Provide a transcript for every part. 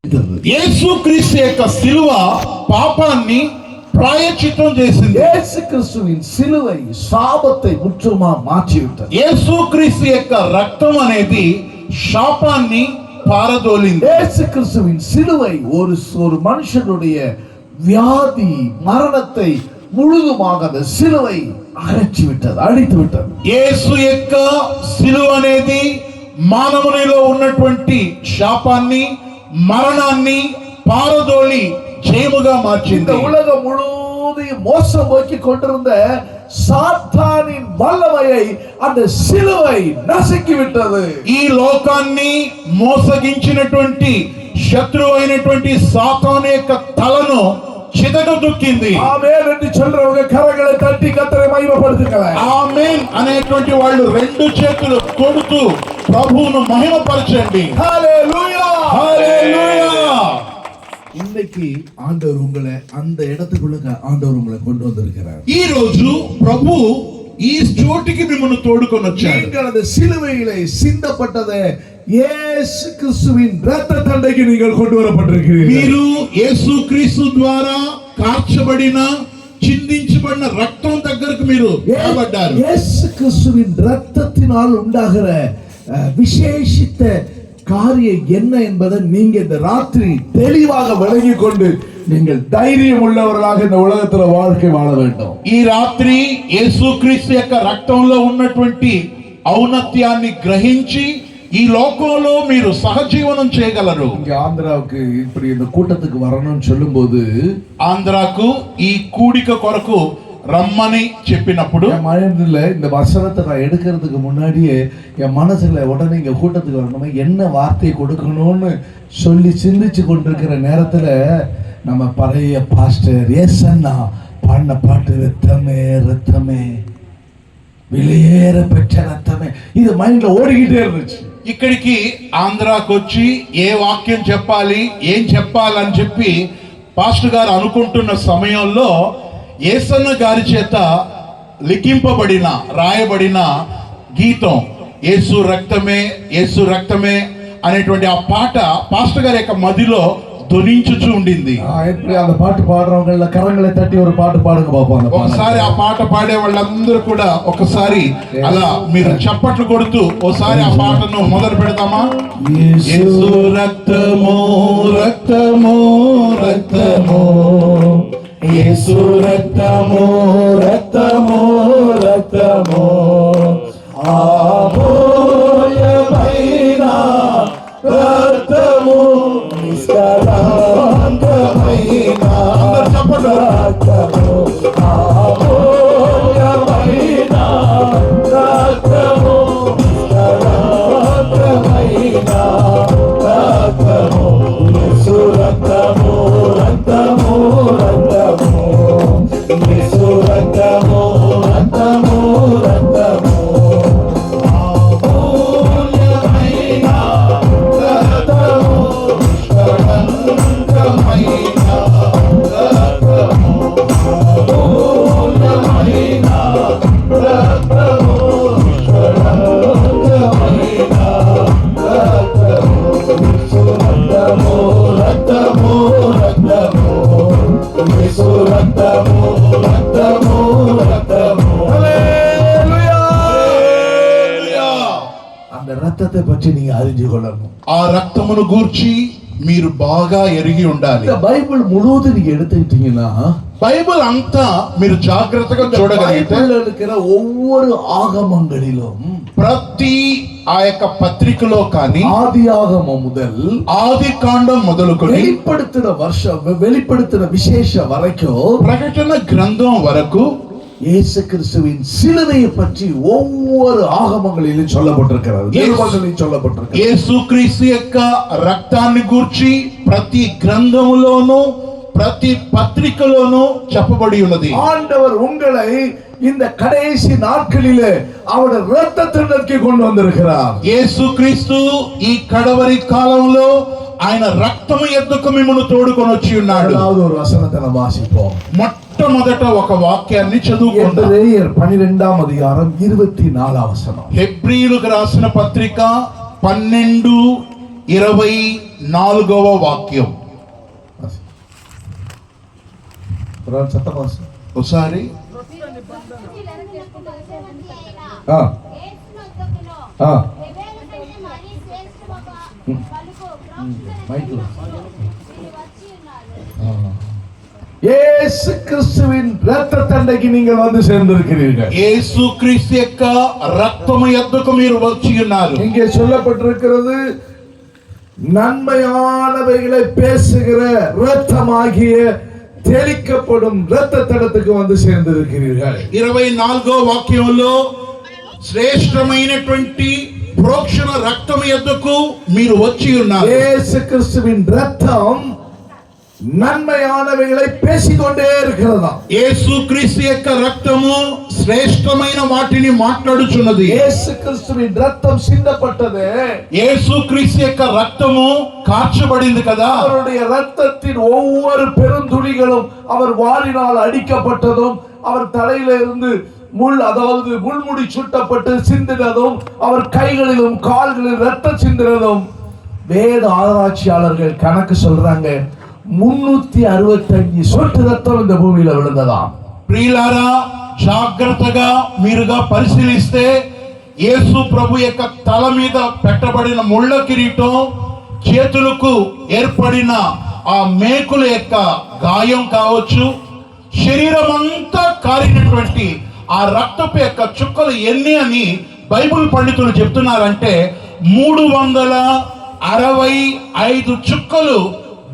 యేసుక్రీస్తు యొక్క సిలువ పాపాన్ని ప్రాయశ్చిత్తం చేసింది. యేసుక్రీస్తుவின் சிலுவை சாபத்தை முற்றுமா மாற்றிவிட்டது. యేసుక్రీస్తు యొక్క రక్తం అనేది శాపాన్ని పారదోలింది. యేసుక్రీస్తుவின் சிலுவை ஒரு மனுஷனுடைய வியாதி மரணத்தை முழுதுமாக அந்த சிலுவை அகற்றி விட்டது, அழித்து விட்டது. యేసు యొక్క సిలువ అనేది మానవునిలో ఉన్నటువంటి శాపాన్ని మరణాన్ని పారదోలి జయముగా మార్చింది. இந்த உலகம் முழுவதையும் மோசம் நோக்கி கொண்டிருந்த சாத்தானின் வல்லமையை அந்த சிலுவை நசுக்கி விட்டது. ఈ లోకాన్ని మోసగించినటువంటి శత్రువు అయినటువంటి సాతాను యొక్క తలను చితగదొక్కింది. ఆమేన్ என்று சொல்றவங்க కరங்களை తట్టి కర్తரை మహిమపడుతున్నారు. ఆమేన్ అనేటువంటి వాళ్ళు రెండు చేతులు కొడుతూ ప్రభువును మహిమపరచండి. హల్లెలూయా, హల్లెలూయా. இன்னைக்கு ஆண்டவர் உங்களை அந்த இடத்துக்குள்ள ஆண்டவர் உங்களை கொண்டு வந்திருக்கிறார். ఈ రోజు ప్రభు ఈ చోటికి మిమ్మల్ని తోడుకొని వచ్చాడు. நீங்கள் அந்த சிலுவையிலே சிந்தப்பட்டதை இயேசு கிறிஸ்துவின் இரத்த தண்டைக்கு நீங்கள் கொண்டு வரப்பட்டிருக்கிறீர்கள். మీరు యేసుక్రీస్తు ద్వారా కార్చబడిన చిందించబడిన రక్తం దగ్గరకు మీరు రాబడ్డారు. இயேசு கிறிஸ்துவின் இரத்தத்தினால் உண்டாகிற விசேஷித்த காரியம் என்ன என்பதை நீங்க இந்த ராத்திரி தெளிவாக விளங்கிக் கொண்டு நீங்கள் தைரியம் உள்ளவர்களாக இந்த உலகத்துல வாழ்க்கை வாழ வேண்டும். ఈ రాత్రి యేసుక్రీస్తు యొక్క రక్తంలో ఉన్నటువంటి ఔన్నత్యాన్ని గ్రహించి ఈ లోకంలో మీరు సహజీవనం చేయగలరు. இங்க ஆந்திராவுக்கு இப்படி இந்த கூட்டத்துக்கு வரணும்னு சொல்லும்போது ఆంధ్రాకు ఈ కూడిక కొరకు రమ్మని చెప్పినప్పుడు என் மைண்ட்ல இந்த வசனத்தை நான் எடுக்கிறதுக்கு முன்னாடியே என் மனசுல உடனே இங்க கூட்டத்துக்கு வரணுமா என்ன வார்த்தை கொடுக்கணும்னு சொல்லி சிந்திச்சு கொண்டிருக்கிற நேரத்துல நம்ம பழைய பாஸ்டர் ஏசன்னா பாடின பாட்டு ரத்தமே ரத்தமே விலையேற பெற்ற ரத்தமே இது மைண்ட்ல ஓடிக்கிட்டே இருந்துச்சு. ఇక్కడికి ఆంధ్రాకు వచ్చి ఏ వాక్యం చెప్పాలి ఏం చెప్పాలని చెప్పి పాస్టర్ గారు అనుకుంటున్న సమయంలో యేసన్న గారి చేత లిఖింపబడిన రాయబడిన గీతం యేసు రక్తమే అనేటువంటి ఆ పాట పాస్టర్ గారి యొక్క మదిలో ధ్వనించుచూ ఉండింది. எப்படி அந்த பாட்டு பாடுறவங்கள கரங்களை தட்டி ஒரு பாட்டு பாடுங்க பாப்போம். ఒకసారి ఆ పాట పాడే వాళ్ళందరూ కూడా ఒకసారి అలా మీరు చప్పట్లు కొడుతూ ఒకసారి ఆ పాటను మొదలు పెడతామా? యేసు రక్తము రక్తము రక్తము యేసు రక్తము రక్తము రక్తము ఆమోయమైన రక్తము నిష్కళంకమైన రక్తము ఆమోయమైన రక్తము నిష్కళంకమైన రక్తము యేసు రక్తము రక్తము రక్తము యేసు రక్తము రక్తము రక్తము ఆమోయమైన రక్తము నిష్కళంకమైన రక్తము ఆమోయమైన రక్తము నిష్కళంకమైన రక్తము యేసు రక్తము రక్తము రక్తము యేసు రక్తము రక్తము రక్తము హల్లెలూయా. அந்த ரத்தத்தை பற்றி நீங்க அறிஞ்சு கொள்ளணும். ఆ రక్తమును గూర్చి మీరు బాగా ఎరిగి ఉండాలి. இந்த பைபிள் முழுவதும் நீங்க எடுத்துக்கிட்டீங்கன்னா బైబిల్ అంతా మీరు జాగ్రత్తగా చూడగలిగితే பைபிள்ல இருக்கிற ஒவ்வொரு ஆகமங்களிலும் ప్రతి ఆ యొక్క పత్రికలో కానీ ஆதியாகமம் முதல் ఆది కాండం మొదలుకొని வெளிப்படுத்தின விசேஷம் வரைக்கும் ప్రకటన గ్రంథం వరకు இயேசு கிறிஸ்துவின் சிலுவையை பற்றி ஒவ்வொரு ஆகமங்களிலும் சொல்லப்பட்டிருக்கிறது, நிருபங்களிலும் சொல்லப்பட்டிருக்கிறது. యేసుక్రీస్తు యొక్క రక్తాన్ని గూర్చి ప్రతి గ్రంథములోను ప్రతి పత్రికలోను చెప్పబడి ఉన్నది. ஆண்டவர் உங்களை இந்த கடைசி நாட்களிலே அவருடைய இரத்தத்திற்கு கொண்டு வந்திருக்கிறார். యేసుక్రీస్తు ఈ కడవరి కాలంలో ఆయన రక్తము ఎద్దుకు మిమ్మల్ని తోడుకొని వచ్చి ఉన్నాడు. ஒரு వచనத்தை நாம் வாசிப்போம். మొట్టమొదట ఒక వాక్యాన్ని చదువుకుందాం. ఎబ్రేయర్ 12వ అధ్యాయం 24వ వచనం. హెబ్రీయులకు రాసిన పత్రిక 12 24వ వాక్యం. చట్టమాసం ఒకసారి இயேசு கிறிஸ்துவின் இரத்தத்தண்டைக்கு நீங்கள் வந்து சேர்ந்திருக்கிறீர்கள். యేసు క్రీస్తు యొక్క రక్తము యొద్దకు మీరు వచ్చి ఉన్నారు. இங்கே சொல்லப்பட்டிருக்கிறது, நன்மையானவைகளை பேசுகிற இரத்தமாகிய தெளிக்கப்படும் இரத்தத்தடத்துக்கு வந்து சேர்ந்திருக்கிறீர்கள். 24వ వాక్యంలో శ్రేష్టమైనటువంటి ప్రోక్షణ రక్తము యొద్దకు మీరు వచ్చి ఉన్నారు. இயேசு கிறிஸ்துவின் இரத்தம் நன்மையானவைகளை பேசிக்கொண்டே இருக்கிறதா. యేసు క్రీస్తు యొక్క రక్తము శ్రేష్టమైన వాటిని మాట్లాడుచున్నది. இயேசு கிறிஸ்துவின் இரத்தம் சிந்தப்பட்டது. యేసు క్రీస్తు యొక్క రక్తము காய்ச்சబడింది కదా. அவருடைய இரத்தத்தின் ஒவ்வொரு பெருந்துளிகளும் அவர் வாளினால் அடிக்கப்பட்டதும், அவர் தலையில இருந்து அதாவது முள்முடி சுட்டப்பட்டு சிந்தினதும், அவர் கைகளிலும் கால்களிலும் இரத்தம் சிந்தினதும் வேத ஆராய்ச்சியாளர்கள் கணக்கு சொல்றாங்க, 365 சொட்டு ரத்தம் இந்த பூமியில விழுந்ததாம். ప్రియులారా, జాగ్రత్తగా మీరుగా పరిశీలిస్తే యేసు ప్రభు యొక్క తల మీద పెట్టబడిన ముళ్ళ కిరీటం, చేతులకు ఏర్పడిన ఆ మేకుల యొక్క గాయం కావచ్చు, శరీరం అంతా కారినటువంటి ఆ రక్తపు యొక్క చుక్కలు ఎన్ని అని బైబిల్ పండితులు చెప్తున్నారంటే 365 చుక్కలు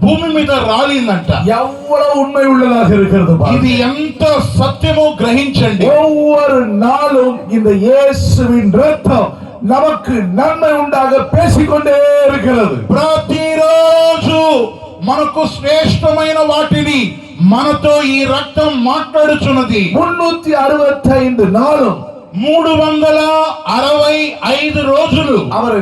భూమి మీద రాలిందంట. எவ்வளவு உண்மை உள்ளதாக இருக்கிறது. ఇది ఎంత సత్యమో గ్రహించండి. ஒவ்வொரு நாளும் இந்த இயேசுவின் இரத்தம் நமக்கு நன்மை உண்டாக பேசிக்கொண்டே இருக்கிறது. ప్రతిరోజు మనకు శ్రేష్టమైన వాటిని మనతో ఈ రక్తం మాట్లాడుచున్నది. 365 நாளும் 365 రోజులు அவரை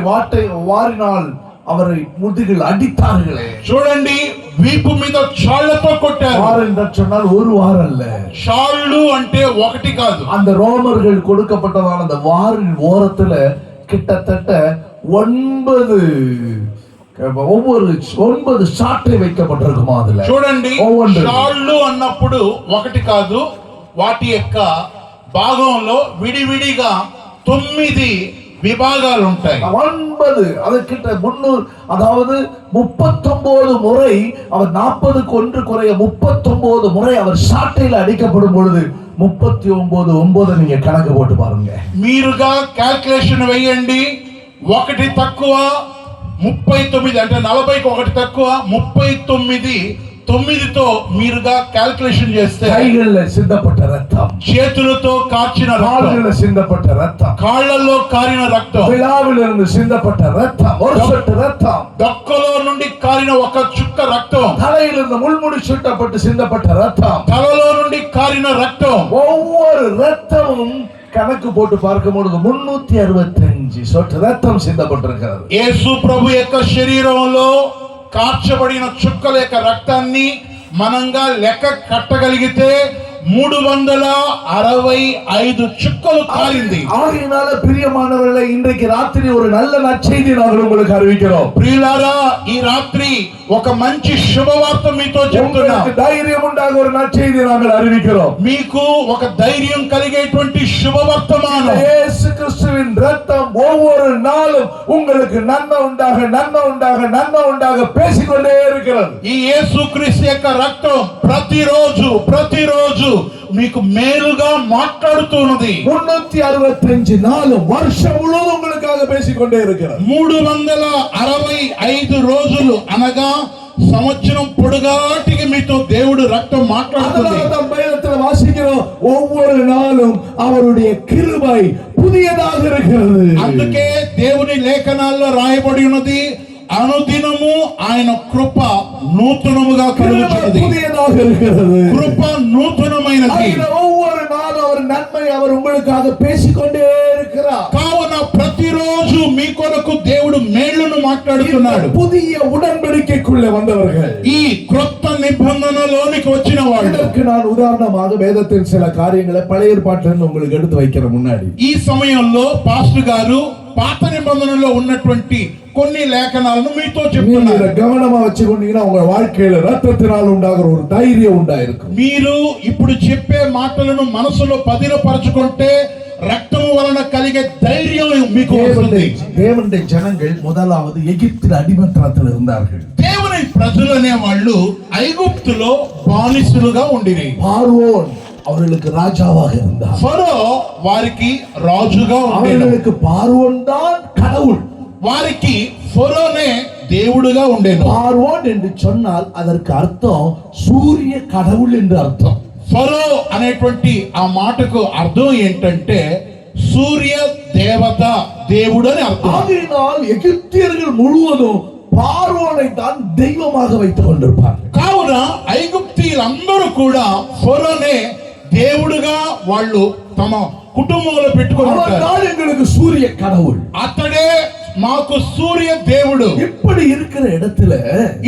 வாரினால் அவரை முதுகில் அடித்தார்களே. చూడండి, వీపు మీద చాళ్లతో కొట్టారు. வார் என்று சொன்னால் ஒரு வார் அல்ல. చాళ్ళు అంటే ఒకటి కాదు. அந்த ரோமர்கள் கொடுக்கப்பட்டதான அந்த வாரின் ஓரத்துல கிட்டத்தட்ட 9 சாட்டை வைக்கப்பட்டிருக்குமா அதுல. చూడండి, చాళ్ళు అన్నప్పుడు ఒకటి కాదు, వాటి యొక్క భాగంలో విడివిడిగా 9 విభాగాలు ఉంటాయి. 9 அதுக்கிட்ட 300, அதாவது 39 முறை அவர் 40க்கு ஒன்று குறைய 39 முறை அவர் சாட்டையில அடிக்கப்படும் பொழுது 39 நீங்க கணக்கு போட்டு பாருங்க. మీరుగా క్యాల్కులేషన్ వేయండి. ఒకటి తక్కువ 39 అంటే 40కి ఒకటి తక్కువ 39, 9తో మీరుగా క్యాల్కులేషన్ చేస్తే கைகளில் சிந்தப்பட்ட ரத்தம், చేతులతో కార్చిన రక్తం, கால்களில் சிந்தப்பட்ட ரத்தம், కాళ్ళల్లో కారిన రక్తం, விழாவிலிருந்து சிந்தப்பட்ட ரத்தம், ஒரு சொட்டு ரத்தம், దొక్కలో నుండి కారిన ఒక చుక్క రక్తం, தலையிலிருந்து முள்முடி சுட்டப்பட்டு சிந்தப்பட்ட ரத்தம், తలలో నుండి కారిన రక్తం, ஒவ்வொரு ரத்தமும் கணக்கு போட்டு பார்க்கும்போது 365 சொட்டு ரத்தம் சிந்தப்பட்டிருக்கிறது. యేసు ప్రభు యొక్క శరీరంలో కార్చబడిన చుక్కల యొక్క రక్తాన్ని మనంగా లెక్క కట్టగలిగితే 365 చుక్కలు కాలింది. ஆகையினால பிரியமானவர்களே, இன்றைக்கு ராத்திரி ஒரு நல்ல நற்செய்தி நாங்கள் உங்களுக்கு அறிவிக்கிறோம். ప్రియులారా, ఈ రాత్రి ఒక మంచి శుభవార్త మీతో చెప్తున్నాం. தைரியம் உண்டாக ஒரு நற்செய்தி நாங்கள் அறிவிக்கிறோம். మీకు ఒక ధైర్యం కలిగేటువంటి శుభవర్తమానం. இயேசு கிறிஸ்துவின் இரத்தம் ஒவ்வொரு நாளும் உங்களுக்கு நன்மை உண்டாக நன்மை உண்டாக நன்மை உண்டாக பேசிக்கொண்டே இருக்கிறது. ఈ యేసుక్రీస్తు యొక్క రక్తం ప్రతిరోజు మీకు మేలుగా మాట్లాడుతున్నది. 365 நாளும் வருஷம் முழுவதும் உங்களுக்காக பேசிக்கொண்டே இருக்கிறது. 365 రోజులు అనగా సంవత్సరం పొడుగాటికి మీతో దేవుడు రక్తం మాట్లాడుతుంది. வேதத்தில் வாசிக்கிறோம், ஒவ்வொரு நாளும் அவருடைய கிருபை புதியதாக இருக்கிறது. అందుకే దేవుని లేఖనాల్లో రాయబడి ఉన్నది, అనుదినము ఆయన కృప నూతనముగా కలుగుతున్నది. புதியதாக இருக்கிறது. కృప నూతనమైనది. ஒவ்வொரு நாளும் அவர் நன்மை அவர் உங்களுக்காக பேசிக்கொண்டே இருக்கிறார். కావున ప్రతిరోజు మీ కొరకు దేవుడు మేలును మాట్లాడుతున్నాడు. புதிய உடன்படிக்கைக்குள்ளே வந்தவர்கள், ఈ క్రొత్త నిబంధనలోనికి వచ్చిన వాళ్ళు. இதற்கு நான் உதாரணமாக வேதத்தின் சில காரியங்களை பழைய ஏற்பாட்டிலிருந்து உங்களுக்கு எடுத்து வைக்கிற முன்னாடி ఈ సమయంలో పాస్టర్ గారు పాత నిబంధనలో ఉన్నటువంటి కొన్ని లేఖనాలను మీతో நீங்க చెప్తున్నాను. இதை கவனமா வச்சுக்கொண்டீங்கன்னா உங்க வாழ்க்கையில ரத்தத்தினால் உண்டாகிற ஒரு தைரியம் உண்டாயிருக்கும். మీరు ఇప్పుడు చెప్పే మాటలను మనసులో పదిలపరచుకుంటే రక్తము వలన కలిగే ధైర్యం మీకు వస్తుంది. தேவனுடைய ஜனங்கள் முதலாவது எகிப்தில் அடிமைத்தனத்தில் இருந்தார்கள். దేవుని ప్రజలు అనే వాళ్ళు ఐగుప్తులో బానిసలుగా ఉండిరి. பார்வோன் அவர்களுக்கு ராஜாவாக இருந்தார். ఫరో వారికి రాజుగా ఉండేను. அவர்களுக்கு பார்வோன் தான் கடவுள். వారికి ఫరోనే దేవుడుగా ఉండేను. பார்வோன் என்று சொன்னால் அதற்கு அர்த்தம் சூரிய கடவுள் என்று அர்த்தம். ఫరో అనేటువంటి ఆ మాటకు అర్థం ఏంటంటే సూర్య దేవత దేవుడు అని అర్థం. ஆகையினால் எகிப்தியர்கள் முழுவதும் பார்வோனை தான் தெய்வமாக வைத்துக் கொண்டிருப்பார்கள். కావున ఐగుప్తీయులందరూ కూడా ఫరోనే దేవుడుగా వాళ్ళు తమ కుటుంబంలో పెట్టుకొని ఉంటారు. அவர்தான் எங்களுக்கு சூரிய கடவுள். అతడే మాకు సూర్య దేవుడు. இப்படி இருக்கிற இடத்துல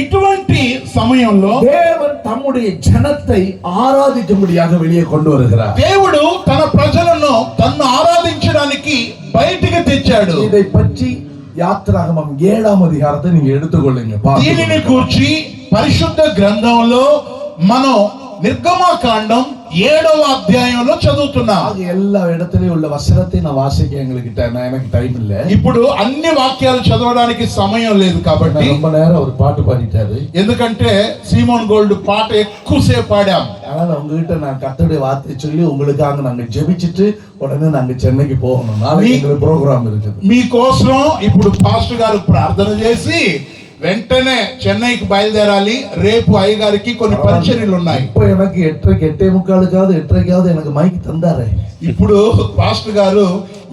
ఇటువంటి సమయంలో தேவன் தம்முடைய ஜனத்தை ஆராதிக்கும்படியாக வெளியே கொண்டு வருகிறார். దేవుడు తన ప్రజలను తన్ను ఆరాధించడానికి బయటికి తెచ్చాడు. இதை பற்றி யாத்திராகமம் 7ஆம் அதிகாரத்தை நீங்க எடுத்துக்கொள்ளுங்க. దీనిని గూర్చి పరిశుద్ధ గ్రంథంలో మనం నిర్గమకాండం 7వ అధ్యాయంలో చదువుతున్నాం. எல்லா இடத்துலயும் உள்ள வசனத்தை நான் வாசிக்க எனக்கு டைம் இல்ல. ఇప్పుడు అన్ని వాక్యాలు చదవడానికి సమయం లేదు కాబట్టి ரொம்ப நேரம் ஒரு பாட்டு பாடிட்டாரு. ఎందుకంటే సీమోన్ గోల్డ్ పాట ఎక్కువసేపు పాడాం. அதனால உங்ககிட்ட நான் கர்த்தருடைய வார்த்தை சொல்லி உங்களுக்காக நாங்க ஜெபிச்சிட்டு உடனே நாங்க சென்னைக்கு போகணும். நாளைக்கு எங்களுக்கு ப்ரோக்ராம் இருக்குது. మీకోసం ఇప్పుడు పాస్టర్ గారు ప్రార్థన చేసి వెంటనే చెన్నైకి బయలుదేరాలి. రేపు అయ్యగారికి కొన్ని పరిచర్యలు ఉన్నాయి. இப்போ எனக்கு 8:45 எனக்கு మైక్ தந்தாரே. ఇప్పుడు పాస్టర్ గారు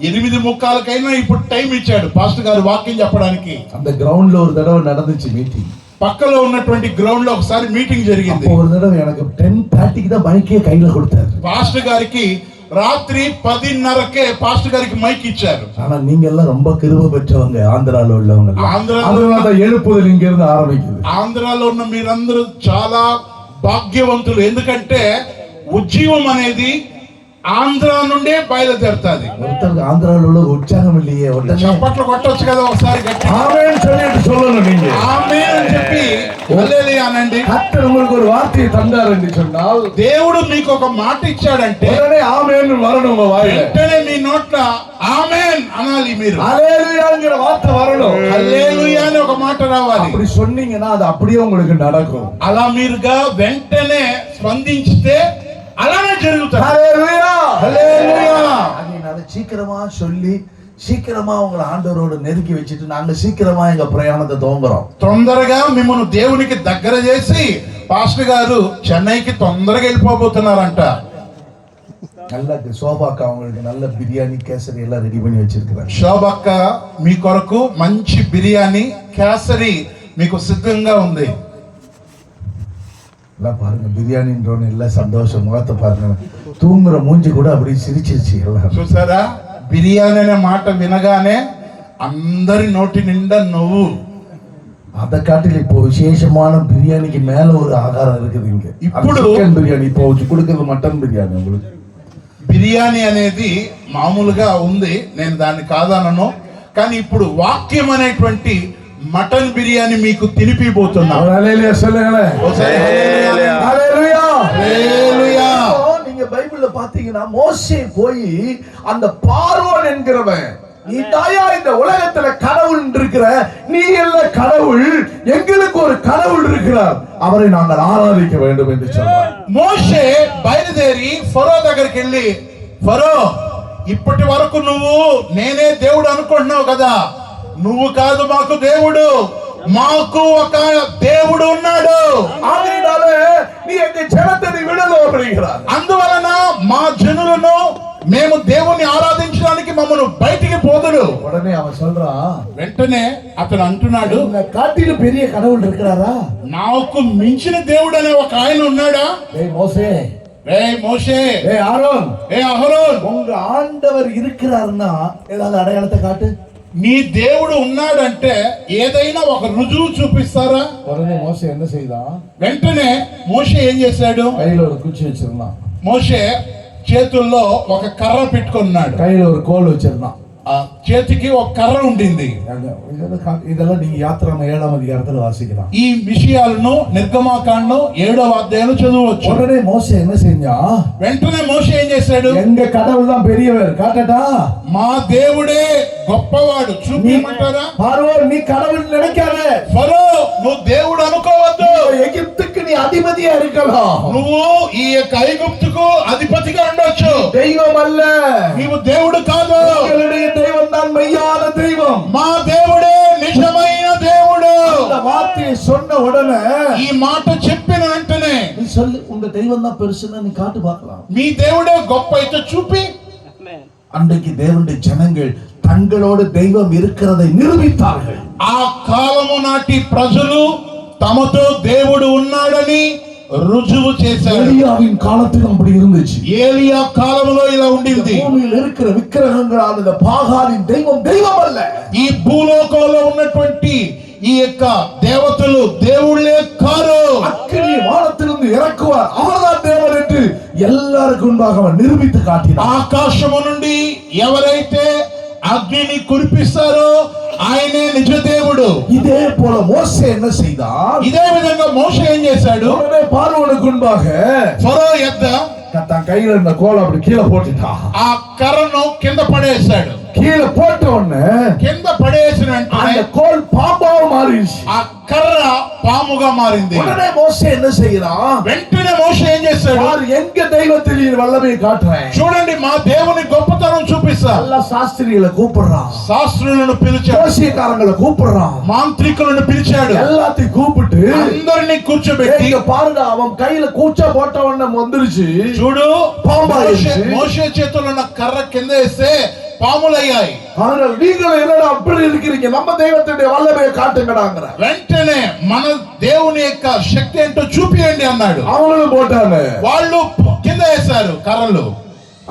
8:45కైనా ఇప్పుడు టైం ఇచ్చాడు పాస్టర్ గారు వాక్యం చెప్పడానికి. அந்த கிரவுண்ட்ல ஒரு தடவை நடந்துச்சு மீட்டிங். పక్కలో ఉన్నటువంటి గ్రౌండ్ లో ఒకసారి మీటింగ్ జరిగింది. ஒரு தடவை எனக்கு 10:30க்கு தான் மைக்கே கையில கொடுத்தாரு. పాస్టర్ గారికి రాత్రి 10:30కే పాస్టర్ గారికి మైక్ ఇచ్చారు. ஆனா நீங்க எல்லாம் ரொம்ப கிருபை பெற்றவங்க. ஆந்திரால உள்ளவங்க அதனால எழுப்புதல் இங்க இருந்து ஆரம்பிக்குது. ఆంధ్రాలో ఉన్న మీరందరూ చాలా భాగ్యవంతులు. ఎందుకంటే ఉజ్జీవం అనేది ఆంధ్ర నుండే బయలుదేరుతుంది. ஒருத்தருக்கு ஆந்திரால உள்ள உற்சாகம் இல்லையே. చప్పట్లు కొట్టొచ్చు కదా ఒకసారి గట్టిగా. ஆமென் சொல்லிட்டு சொல்லணும் நீங்க. ఆమేన్ అని చెప్పి హల్లెలూయా అనండి. கர்த்தர் உங்களுக்கு ஒரு வார்த்தையை தந்தார் என்று சொன்னால் దేవుడు మీకు ఒక మాట ఇచ్చాడంటే உடனே ஆமென் வரணும் உங்க வாயில. వెంటనే మీ నోట్ల ఆమేన్ అనాలి. మీరు ஹல்லேலூயாங்கிற வார்த்தை வரணும். హల్లెలూయా అని ఒక మాట రావాలి. அப்படி சொன்னீங்கன்னா அது அப்படியே உங்களுக்கு நடக்கும். అలా మీరుగా వెంటనే స్పందించితే అలానే జరుగుతుంది. ஹல்லேலூயா హల్లెలూయా. அதனால சீக்கிரமா சொல்லி சீக்கிரமா உங்களை ஆண்டவரோட நெருக்கி வச்சுட்டு நாங்க சீக்கிரமா எங்க பிரயாணத்தை துவங்குறோம். తొందరగా మిమ్మల్ని దేవునికి దగ్గర చేసి పాస్టర్ గారు చెన్నైకి తొందరగా వెళ్ళిపోబోతున్నారంట. நல்ல சோபாக்கா அவங்களுக்கு நல்ல பிரியாணி கேசரி எல்லாம் ரெடி பண்ணி வச்சிருக்கிறாங்க. శోభక్క మీ కొరకు మంచి బిర్యానీ కేసరి మీకు సిద్ధంగా ఉంది. எல்லாம் பாருங்க பிரியாணின்றோன்னு எல்லாம் சந்தோஷம் முகத்தை பாருங்க. தூங்குற மூஞ்சி கூட அப்படி சிரிச்சிருச்சு எல்லாம். చూసారా బిర్యానీ అనే మాట వినగానే అందరి నోటి నిండా నవ్వు. அதை காட்டில இப்போ விசேஷமான பிரியாணிக்கு மேல ஒரு ஆகாரம் இருக்குது இங்க. ఇప్పుడు చికెన్ బిర్యానీ இப்போ கொடுக்கிறது మటన్ బిర్యానీ உங்களுக்கு. బిర్యానీ అనేది మామూలుగా ఉంది, నేను దాన్ని కాదనను. కానీ ఇప్పుడు వాక్యం అనేటువంటి మటన్ బిర్యానీ మీకు తినిపిపోతున్నా. హల్లెలూయా சொல்லுங்களே. ఒకసారి హల్లెలూయా. హల్లెలూయా. హల్లెలూయా. நீங்க பைபிள்ல பாத்தீங்கன்னா மோசே போய் அந்த பார்வோன் என்கிறவன் நீ தாயா இந்த உலகத்துல கடவுள் இருக்கிற நீ இல்ல கடவுள், எங்களுக்கு ஒரு கடவுள் இருக்கிறார், அவரை நாங்கள் ஆராதிக்க வேண்டும் என்று சொன்னார். మోషే బయలుదేరి ఫరో దగ్గరికి వెళ్ళి, ఫరో ఇప్పటి వరకు నువ్వు నేనే దేవుడు అనుకుంటున్నావు కదా, నువ్వు కాదు మాకు దేవుడు, మాకు ఒక దేవుడు ఉన్నాడు. நீ எங்க ஜனத்தை விடல அப்படிங்கிறார். అందువలన మా జనులను మేము దేవుణ్ణి ఆరాధించడానికి మమ్మల్ని బయటికి పోదుడు. உடனே அவன் சொல்றான், వెంటనే అతను అంటున్నాడు, காட்டிலும் பெரிய கடவுள் இருக்கிறாரா, నాకు మించిన దేవుడు అనే ఒక ఆయన ఉన్నాడా? மோசே, మోషే, ஆரோன், అహరోన్, உங்க ఆండவர் இருக்கிறாருன்னா ஏதாவது அடையாளத்தை காட்டு. నీ దేవుడు ఉన్నాడంటే ఏదైనా ఒక రుజువు చూపిస్తారా? உடனே மோசே என்ன செய்தான், వెంటనే మోషే ఏం చేశాడు, கையில ஒரு குச்சி வச்சிருந்தான், మోషే చేతుల్లో ఒక కర్ర పెట్టుకున్నాడు, கையில ஒரு கோல் வச்சிருந்தான், ఆ చేతికి ఒక కర్ర ఉండింది. இதெல்லாம் நீங்க யாத்திராம 7ஆம் அதிகாரத்துல வாசிக்கலாம். ఈ విషయాలను నిర్గమాకాండం 7వ అధ్యాయంలో చదవచ్చు. உடனே மோசே என்ன செஞ்சா? వెంటనే మోషే ఏం చేశాడు? எங்க கடவுள் தான் பெரியவர், காட்டட்டா? మా దేవుడే గొప్పవాడు చూపించమంటారా? பார்வோ நீ கடவுள் நினைக்காத. ఫరో నువ్వు దేవుడు అనుకోవద్దు. எகிப்துக்கு நீ அதிபதியா இருக்கலாம். నువ్వు ఈ యొక్క ఐగుప్తుకు అధిపతిగా ఉండొచ్చు. தெய்வம் அல்ல. నీవు దేవుడు కాదు. உங்களுடைய தெய்வம் தான் மெய்யான தெய்வம். మా దేవుడే నిజమైన దేవుడు. இந்த வார்த்தையை சொன்ன உடனே, ఈ మాట చెప్పిన వెంటనే, நீ சொல்லு உங்க தெய்வம் தான் பெருசுன்னு நீ காட்டு பார்க்கலாம். మీ దేవుడే గొప్ప అయితే చూపి. அன்றைக்கு தேவனுடைய ஜனங்கள் தங்களோடு தெய்வம் இருக்கிறதை நிரூபித்தார்கள். ఆ కాలము నాటి ప్రజలు తమతో దేవుడు ఉన్నాడని రుజువు చేశారు. எலியாவின் காலத்தில் அப்படி இருந்துச்சு. ఏలియా కాలంలో ఇలా ఉండింది. பூமியில் இருக்கிற விக்கிரகங்களான இந்த பாகாலின் தெய்வம் தெய்வம் அல்ல. ఈ భూలోకంలో ఉన్నటువంటి ఈ యొక్క దేవతలు దేవుళ్ళే కారు. அக்கினி வானத்திலிருந்து இறக்குவார், அவர்தான் தேவன் என்று எல்லாருக்கும் முன்பாக அவர் நிரூபித்து காட்டினார். ఆకాశము నుండి ఎవరైతే అగ్నిని కురిపిస్తారో ఆయనే నిజ దేవుడు. இதே போல மோசே என்ன செய்தார்? ఇదే విధంగా మోషే ఏం చేశాడు? உடனே பார்வோனுக்கு முன்பாக ఫరో యొద్ద தன் கையில இருந்த கோலை அப்படி கீழே போட்டுட்டான். ఆ కర్రను కింద పడేశాడు. கீழே போட்ட உடனே కింద పడేసిన వెంటనే அந்த கோல் பாம்பாக மாறிடுச்சு. ఆ కర్ర పాముగా మారింది. உடனே மோசே என்ன செய்யறான்? వెంటనే మోషే ఏం చేశాడు? பாரு, எங்க தெய்வத்தில் நீ வல்லமையை காட்டுறேன். చూడండి మా దేవుని గొప్పతనం చూపిస్తా. எல்லா சாஸ்திரிகளை கூப்பிடுறான், శాస్త్రులను పిలిచాడు, ஜோசியக்காரங்களை கூப்பிடுறான், మాంత్రికులను పిలిచాడు, எல்லாத்தையும் கூப்பிட்டு అందరినీ కూర్చోబెట్టి, இங்க பாருங்க, அவன் கையில கூச்ச போட்ட உடனே வந்துருச்சு. చూడు பாம்பாயிருச்சு. మోషే చేతుల్లో ఉన్న కర్ర కింద వేస్తే పాములయ్యాయి. ஆனால் நீங்கள் என்னடா அப்படி இருக்கிறீங்க, நம்ம தெய்வத்துடைய வல்லமையை காட்டுங்கடாங்கற. వెంటనే మన దేవుని యొక్క శక్తి ఏంటో చూపియండి అన్నాడు. அவங்களும் போட்டாங்க, వాళ్ళు కింద వేశారు కర్రలు.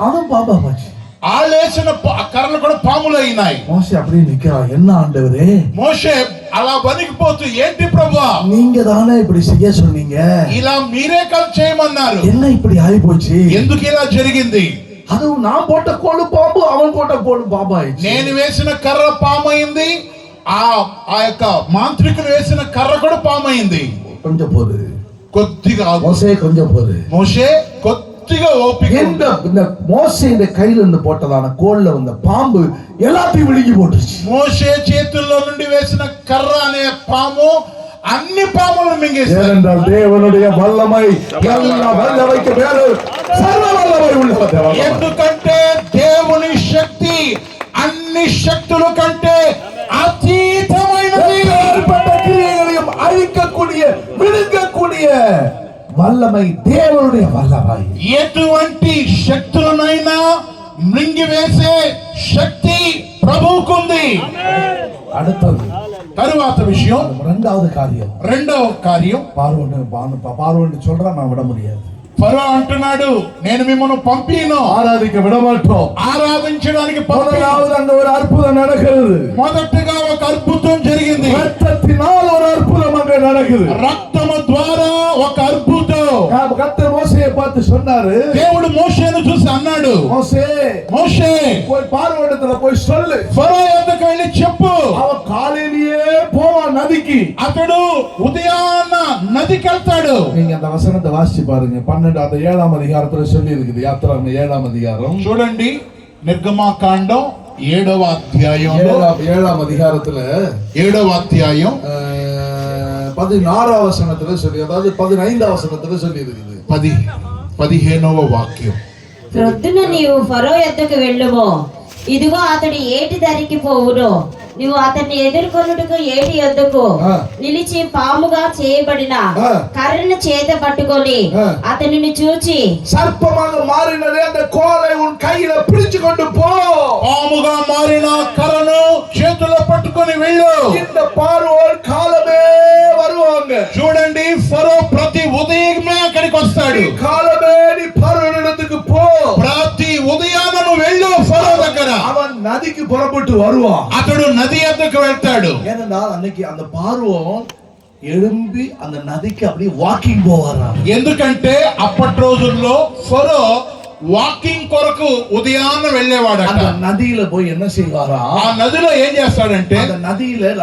அதுவும் பாம்பா போச்சு. వాళ్ళు వేసిన కర్రలు కూడా పాములు అయినాయి. மோசே அப்படியே நிக்கிறான், என்ன ஆண்டவரே? మోషే అలా వణికిపోతూ, ఏంటి ప్రభువా, நீங்க தானே இப்படி செய்ய சொன்னீங்க, ఇలా మీరే కాదు చేయమన్నారు, என்ன இப்படி ஆகி போச்சு? ఎందుకు ఇలా జరిగింది? அதுவும் நான் போட்ட கோடு பாம்பு, அவன் போட்ட கோடு பாம்பு ஆயிடுச்சு. నేను వేసిన కర్ర పాము అయింది, ఆ యొక్క మాంత్రికులు వేసిన కర్ర కూడా పాము అయింది. கொஞ்சம் போது, కొద్దిగా மோசே கொஞ்சம் போது. మోషే కొద్దిగా ఓపిక. இந்த மோசே கையில இருந்து போட்டதான கோல்ல வந்த பாம்பு எல்லாத்தையும் விழுங்கி போட்டுருச்சு. మోషే చేతుల్లో నుండి వేసిన కర్ర అనే పాము అన్ని పాములను మింగేశారు. ஏனென்றால் தேவனுடைய வல்லமை எல்லா வல்லமைக்கு மேலே சர்வ வல்லமை உள்ளவர். ఎందుకంటే దేవుని శక్తి అన్ని శక్తుల కంటే అతీతమైనది. ஏற்பட்ட கிரியைகளையும் அழிக்கக்கூடிய, விழுங்கக்கூடிய வல்லமை தேவனுடைய வல்லமை. ఎటువంటి శక్తులనైనా మింగివేసే శక్తి ప్రభువుకుంది. அடுத்தது తరువాత విషయం, இரண்டாவது காரியம். రెండవ కార్యం, பார்வோன்னு சொல்றான், நான் விட முடியாது. ఫరో అంటున్నాడు, నేను మిమ్మల్ని పంపిను, ஆராதிக்க விட மாட்டோம். ఆరాధించడానికి முதலாவது அங்க ஒரு அற்புதம் நடக்கிறது. మొదటగా ఒక అద్భుతం జరిగింది. ரத்தத்தினால் ஒரு அற்புதம் அங்க நடக்குது. రక్తము ద్వారా ఒక అద్భుతం. கர்த்தர் மோசேயை பார்த்து சொன்னாரு, దేవుడు మోషేను చూసి అన్నాడు, மோசே, మోషే போய் பார்வோனிடத்துல போய் சொல்லு, ఫరో యొద్దకు వెళ్ళి చెప్పు, அவன் காலையிலேயே போவான் நதிக்கு. అతడు ఉదయాన్న నదికి వెళ్తాడు. நீங்க அந்த வசனத்தை வாசிச்சு பாருங்க, 12 7ஆம் அதிகாரத்துல சொல்லி இருக்குது. யாத்திராகமம் 7ஆம் அதிகாரம் చూడండి, నిర్గమాకాండం 7వ అధ్యాయంలో 7ஆம் அதிகாரத்துல 7వ అధ్యాయం 16ஆம் வசனத்துல சொல்லி, அதாவது 15ஆம் வசனத்துல சொல்லி இருக்குது. 15వ వాక్యం. ప్రొద్దున నీవు ఫరో యొద్దకు వెళ్ళుము, ఇదిగో అతడు ఏటి ధరికి పోవును, నువ్వు అతన్ని ఎదుర్కొనుటకు ఏటి యొద్దకు నిలిచి పాముగా చేయబడిన కర్రను చేత పట్టుకొని అతనిని చూచి, సర్పமாக మారినదే அந்த கோலை உன் கையில பிடிச்சு கொண்டு போ. పాముగా మారిన కర్రను చేతిలో పట్టుకొని వెళ్ళు. இந்த பார்வோன் కాలమే வருவாங்க. చూడండి, ఫరో ప్రతి ఉదయమే అక్కడికి వస్తాడు. కాలమే నీ பார்வோனிடத்துக்கு போ. ప్రతి ఉదయాన నువ్వు వెళ్ళు ఫరో దగ్గర. அவன் நதிக்கு புறப்பட்டு வருவான். అతడు నది వద్దకు వెళ్తాడు. ஏனென்றால் அன்னைக்கு அந்த பார்வோன் எழும்பி அந்த நதிக்கு அப்படியே வாக்கிங் போவாராம். ఎందుకంటే అప్పటి రోజుల్లో ఫరో వాకింగ్ కొరకు ఉదయాన్న వెళ్ళేవాడట. அந்த நதியில போய் என்ன செய்வாரா? ఆ నదిలో ఏం చేస్తాడంటే அந்த நதியில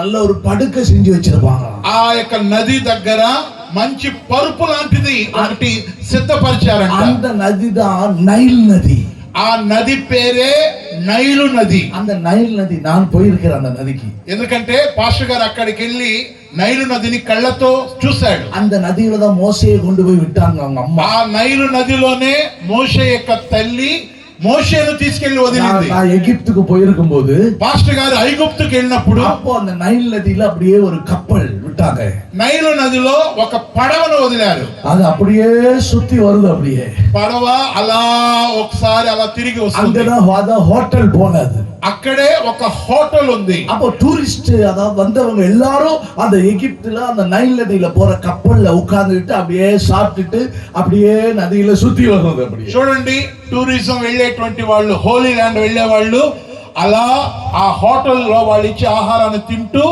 நல்ல ஒரு படுக்கை செஞ்சு வச்சிருப்பாங்க. ఆ యొక్క నది దగ్గర మంచి పరుపు లాంటిది ఒకటి సిద్ధపరిచారంట. அந்த நதிதான் நைல் நதி. ఆ నది పేరే నైలు నది. அந்த நைல் நதி நான் போயிருக்கிறேன் அந்த నదికి. ఎందుకంటే పాస్టర్ గారు అక్కడికి వెళ్ళి నైలు నదిని కళ్ళతో చూశాడు. அந்த నదిలో தான் మోషేயை கொண்டு போய் விட்டாங்க அவங்க అమ్మ. ఆ నైలు నదిలోనే మోషే యొక్క తల్లి మోషేను తీసుకెళ్లి వదిలింది. நான் எகிப்துக்கு போயிருக்கும் போது పాస్టర్ గారు ఐగుప్తుకు వెళ్ళినప్పుడు அப்போ அந்த நைல் நதியில அப்படியே ஒரு கப்பல் விட்டாங்க. నైలు నదిలో ఒక పడవను వదిలారు. அது அப்படியே சுத்தி வருது. அப்படியே పడవ అలా ఒకసారి అలా తిరిగి వస్తుంది. அங்கதான் ஹோட்டல் போனது. అక్కడే ఒక హోటల్ ఉంది. அப்போ டூரிஸ்ட் அதாவது வந்தவங்க எல்லாரும் அந்த எகிப்துல அந்த நைல் நதியில போற கப்பல்ல உட்கார்ந்துட்டு அப்படியே சாப்பிட்டுட்டு அப்படியே நதியில சுத்தி வர்றது. அப்படியே చూడండి, టూరిజం వెళ్ళేటువంటి వాళ్ళు, హోలీ ల్యాండ్ వెళ్ళే వాళ్ళు అలా ఆ హోటల్లో వాళ్ళు ఇచ్చే ఆహారాన్ని తింటూ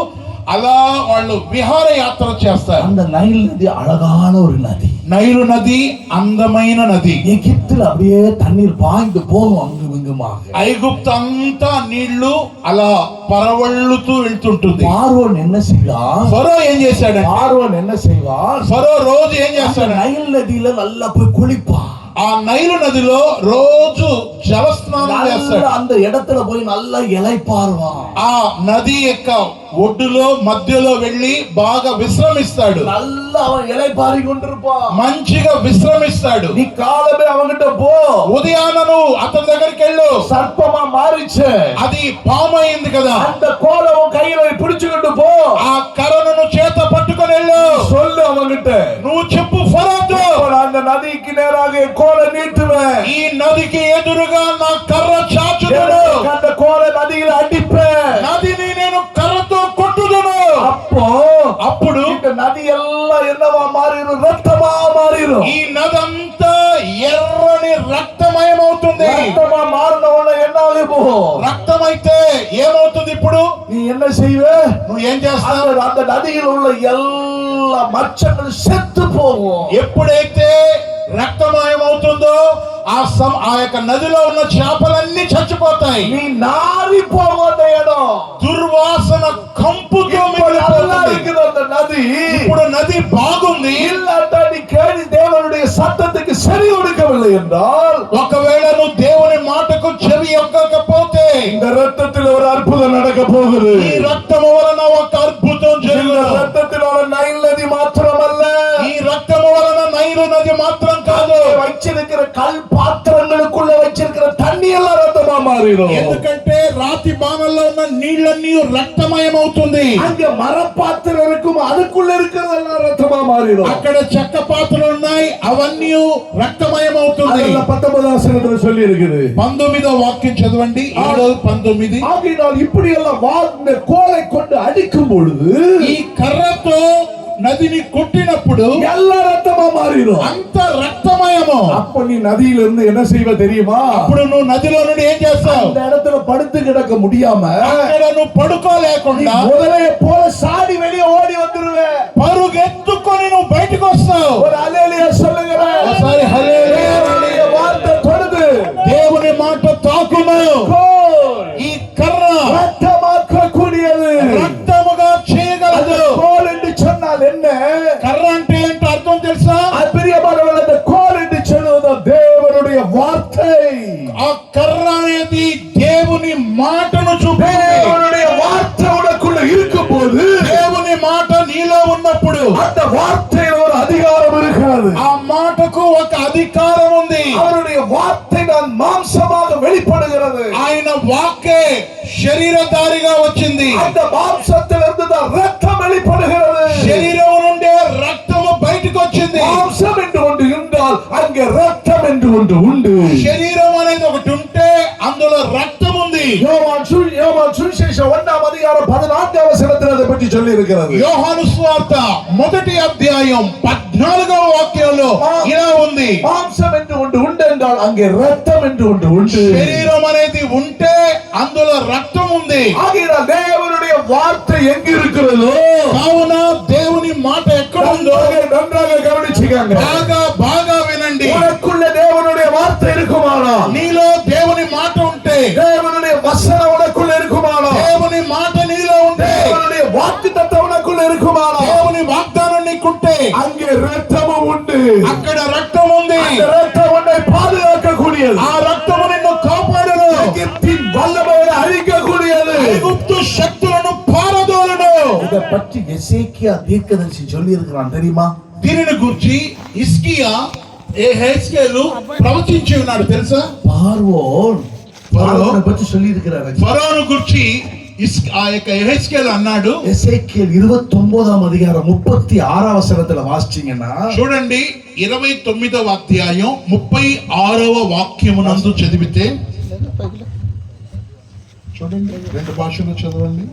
అలా వాళ్ళు విహార యాత్ర చేస్తారు. அந்த நைல் நதி அழகான ஒரு நதி. నైలు నది అందమైన నది. எகிப்துல அப்படியே தண்ணீர் பாய்ந்து போகும் அங்கும் இங்குமாக. ఐగుప్తు అంతా నీళ్లు అలా పరవళ్ళుతూ వెళ్తుంటుంది. பார்வோன் என்ன செய்வான்? ఫరో ఏం చేశాడంటే, பார்வோன் என்ன செய்வான்? ఫరో రోజు ఏం அந்த చేస్తాడు, நைல் நதியில நல்லா போய் குளிப்பான். ఆ నైలు నదిలో రోజు జలస్నానం చేస్తాడు. அந்த இடத்துல போய் நல்லா இளைப்பாறுவான். ఆ నది యొక్క ఒడ్డులో మధ్యలో వెళ్ళి బాగా విశ్రమిస్తాడు. நல்லா அவன் இளைப்பாరి கொண்டிருப்பான். మంచిగా విశ్రమిస్తాడు. நீ காலமே அவங்கிட்ட போ. ఉదయానను అతని దగ్గరికి వెళ్ళు. சர்ப்பமா மாறிச்சு. అది పాము అయింది కదా. அந்த கோலை உன் கையில பிடிச்சுக்கிட்டு போ. ఆ కర్రను చేత పట్టుకొని వెళ్ళు. சொல்லு அவங்கிட்ட. నువ్వు చెప్పు ఫరోతో, அந்த நதிக்கு நேராக கோலை நீட்டுவேன். ఈ నదికి ఎదురుగా నా కర్ర చాచుదును. அந்த கோலை நதியில அடிப்பேன். నదిని నేను కర్రతో కొట్టుదును. అప్పుడు இந்த నది எல்லாம் என்னவா மாறிடும்? ரத்தமா மாறிடும். ఈ నదంతా ఎర్రని రక్తమయమవుతుంది. ரத்தமா மாறின உடனே என்ன ஆகும்? రక్తమైతే ఏమవుతుంది? ఇప్పుడు நீ என்ன செய்வ? నువ్వు ఏం చేస్తావు? அந்த నదిயில் உள்ள எல்லா மச்சங்களும் செத்து போகும். ఎప్పుడైతే రక్తమయమవుతుందో ఆ యొక్క నదిలో ఉన్న చేపలన్నీ చచ్చిపోతాయి. நீ நாரி போகும் இடம். దుర్వాసన కంపుతో இருக்கிற அந்த నది ఇప్పుడు నది బాగుంది. இல்லாட்டா நீ கேள்வி தேவனுடைய சத்தத்துக்கு செவி கொடுக்கவில்லை என்றால், ఒకవేళ నువ్వు దేవుని మాటకు చెవి యొక్కకపోతే இந்த ரத்தத்தில் ஒரு அற்புதம் நடக்க போகுது. ఈ రక్తము వలన ఒక అద్భుతం இந்த జరుగును. ரத்தத்தில் ஒரு நைல் நதி மாத்திரமல்ல, ఈ రక్తము వలన నైలు నది మాత్రం కాదు, வச்சிருக்கிற கல் பாத்திரங்களுக்குள்ள வச்சிருக்கிற தண்ணி எல்லாம் ரத்தமா மாறிடும். ఎందుకంటే రాతి బాణల్లో ఉన్న నీళ్ళన్నీ రక్తమయమవుతుంది. அங்க மரப்பாத்திரம் இருக்கும், அதுக்குள்ள இருக்கிறதெல்லாம் ரத்தமா மாறிடும். అక్కడ చెక్క పాత్రలు ఉన్నాయి, అవన్నీ రక్తమయమవుతుంది. 19వ వచనத்துல சொல்லி இருக்குது. 19వ వాక్యం చదవండి. 7:19. ஆகையினால் இப்படி எல்லாம் வாழ்ந்த கோலை கொண்டு அடிக்கும் பொழுது ఈ కర్రతో నదిని కొట్టినప్పుడు எல்லா రక్తமா மாறிடும். అంత రక్తమయము. அப்ப நீ நதியில இருந்து என்ன செய்வ தெரியுமா? అప్పుడు నువ్వు నదిలో నుండి ఏం చేస్తావు? அந்த இடத்துல படுத்து கிடக்க முடியாம అక్కడ నువ్వు పడుకోలేకుండా முதலைய போல சாடி வெளியே ஓடி வந்துருவ. పరుగెత్తుకొని నువ్వు బయటకు వస్తావు. ஒரு அல்லேலூயா சொல்லுங்க. ఒకసారి హల్లెలూయా. தேவனுடைய வார்த்தை தொடுது. దేవుని మాట తాకును. ఈ కర్ర ரத்தமாக்க கூடியது. రక్తముగా చేయగలదు. கோல் என்று சொன்னால் என்ன? కర్ర అంటే ఏంటో అర్థం తెలుసా? பிரியமானவர்களே, அந்த கோல் என்று சொல்வது தேவனுடைய வார்த்தை. ఆ కర్ర అనేది దేవుని మాటను చూపుతుంది. தேவனுடைய வார்த்தை உனக்குள்ள இருக்கும்போது, దేవుని మాట నీలో ఉన్నప్పుడు அந்த வார்த்தையில் ஒரு அதிகாரம் இருக்கிறது. ఆ మాటకు ఒక అధికారం ఉంది. அவருடைய வார்த்தை நான் மாம்சமாக வெளிப்படுகிறது. ఆయన వాక్కే శరీరధారిగా వచ్చింది. அந்த மாம்சத்திலிருந்து தான் ரத்தம் வெளிப்படுகிறது. శరీరం నుండే రక్తము బయటకు వచ్చింది. மாம்சம் என்று ஒன்று இருந்தால் அங்கே ரத்தம் என்று ஒன்று உண்டு. శరీరం అనేది ఒకటి ఉంటే అందులో రక్తం ఉంది. யோவான் சுவிசேஷம் 1ஆம் அதிகாரம் 14ஆம் வசனத்தில் அதை பற்றி சொல்லி இருக்கிறது. యోహాను సువార్త 1వ అధ్యాయం 14వ వాక్యంలో ఇలా ఉంది. மாம்சம் என்று ஒன்று உண்டு என்றால் அங்கே ரத்தம் என்று ஒன்று உண்டு. శరీరం అనేది ఉంటే అందులో రక్తం ఉంది. ஆகையால் தேவனுடைய வார்த்தை எங்க இருக்கிறதோ, కావున దేవుని మాట ఎక్కడ ఉందో நன்றாக கவனிச்சுக்கங்க. బాగా వినండి. உனக்குள்ள தேவனுடைய வார்த்தை அங்கே ரத்தமும் உண்டு. అక్కడ రక్తం ఉంది. அந்த ரத்தம் உன்னை பாதுகாக்கக்கூடியது. ఆ రక్తము నిన్ను కాపాడును. எகிப்தின் வல்லமையை அழிக்கக்கூடியது. ఐగుప్తు శక్తులను పారదోలును. இதை பற்றி எசேக்கியா தீர்க்கதரிசி சொல்லி இருக்கிறான் தெரியுமா? దీనిని గురించి హిజ్కియా యెహెజ్కేలు ప్రవచించి ఉన్నాడు తెలుసా? பார்வோனை பற்றி சொல்லி இருக்கிறார். ఫరోను గురించి ఆ యొక్క యెహెజ్కేలు అన్నాడు. எசேக்கியேல் 29ஆம் அதிகாரம் 36ஆம் வசனத்துல వాசிச்சீங்கன்னா చూడండి 29వ అధ్యాయం 36వ వాక్యమునందు చదివితే చూడండి, రెండు భాషలో చదవండి.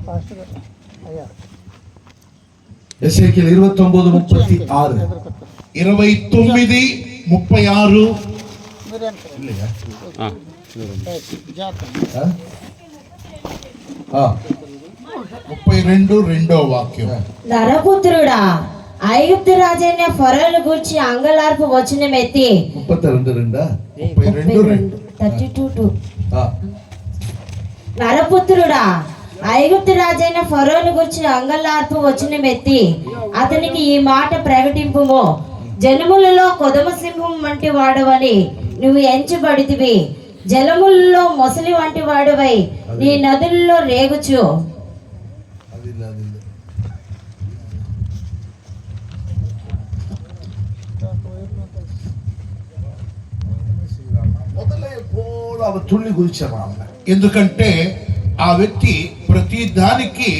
எசேக்கியேல் 29:36 29:36 32 రెండో వాక్యం. నరపుత్రుడా, ఐగుప్తు రాజైన ఫరోను గూర్చి అంగలార్పు వచనం ఎత్తి 32 నరపుత్రుడా, ఐగుప్తు రాజైన ఫరోను గూర్చి అంగలార్పు వచనం ఎత్తి అతనికి ఈ మాట ప్రకటింపుము. జనములలో కొదమ సింహం వంటి వాడవని నువ్వు ఎంచబడితివి. జలములలో మొసలి వంటి వాడువై నీ నదుల్లో రేగుచు. తుళ్ళి గురించారు. ఎందుకంటే ఆ వ్యక్తి ప్రతి దానికి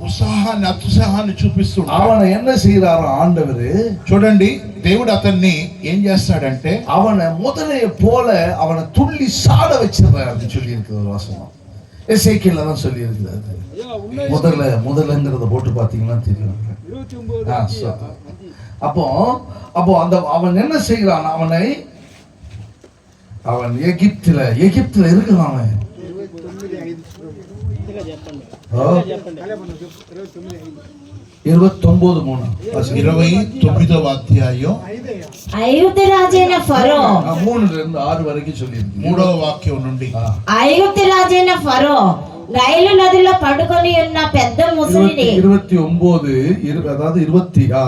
ఉత్సాహాన్ని అత్యుత్సాహాన్ని చూపిస్తున్నాడు. அவனை என்ன செய்யறாரு ஆண்டவர்? చూడండి, దేవుడు అతన్ని ఏం చేస్తాడంటే அவனை முதலைய போல அவனை துள்ளி சாட வச்சிருந்தாரு சொல்லி இருக்குது வாசனம். எசேக்கியேல் தான் சொல்லி இருக்கிறாரு. முதல்லங்கிறத போட்டு பாத்தீங்கன்னா தெரியும். அப்போ அந்த அவன் என்ன செய்யறான்? அவன் எகிப்துல இருக்கிறான். அவன் 29వ అధ్యాయం ఐగుప్తు రాజైన ఫరో 3-6 వరకు சொல்லிருக்கு. 3వ వాక్యం నుండి ఐగుప్తు రాజైన ఫరో నైలు నదిలో పడుకొని ఉన్న పెద్ద ముసలిని 29 அதாவது 20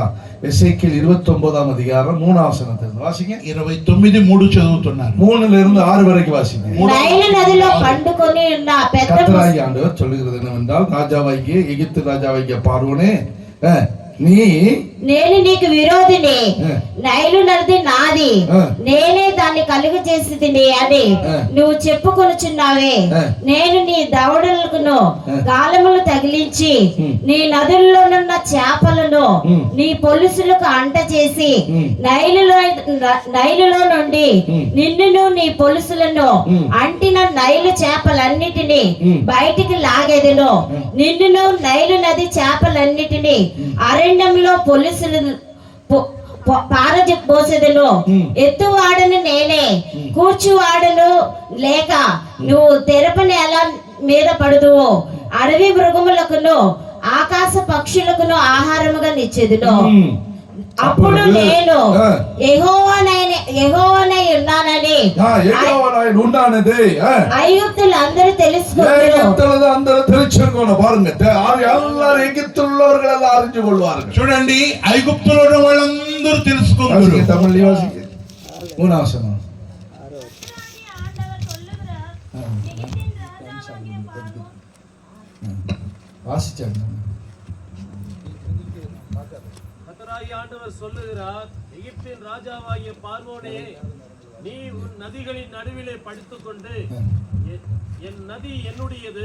எசேக்கியேல் 29ஆம் அதிகாரம் 3ஆம் வசனத்திலிருந்து வாசிங்க. 29:3 చదువుతున్నారు. 3-6 வரைக்கும் வாசிங்க. నైలు నదిలో పండుకొని ఉన్న పెద్ద கர்த்தராகிய ஆண்டவர் சொல்லுகிறது என்னவென்றால், ராஜாவாகிய எகிப்து ராஜாவாகிய பார்வோனே, నేను నీకు విరోధిని, నైలు నది నాది, నేనే దాన్ని కలుగు చేసి తిని అని నువ్వు చెప్పుకొనుచున్నావే. నేను నీ దవడలను గాలములు తగిలించి నీ నదుల్లోనున్న చేపలను నీ పొలుసులకు అంట చేసి నైలులో నుండి నిన్నును నీ పొలుసులను అంటిన నైలు చేపలన్నిటినీ బయటికి లాగేదను. నిన్నును నైలు నది చేపలన్నిటినీ అరణ్యంలో పొలుసులు పారజోసెదను. ఎత్తువాడను నేనే, కూర్చువాడను లేక నువ్వు తెరపని ఎలా మీద పడుదువు. అడవి మృగములకును ఆకాశ పక్షులకును ఆహారముగా నిచ్చెదను. అప్పుడు నేను యెహోవానై ఉన్నానని ఐగుప్తులు అందరూ తెలుసుకోను. பாருங்க, எல்லாரும் எகிப்தில் உள்ளவர்கள் எல்லாம் அறிந்து கொள்வார்கள். చూడండి, ఐగుప్తులో ఉన్న వాళ్ళందరూ తెలుసుకుంటారు. தமிழ்ல வாசிங்க. 3ஆம் வசனம். வாசிச்சாங்க. ஆண்டவர் சொல்லுகிறார், எகிப்தின் ராஜாவாகிய பார்வோனே, நீ உன் நதிகளின் நடுவிலே படுத்துக்கொண்டு என் நதி என்னுடையது,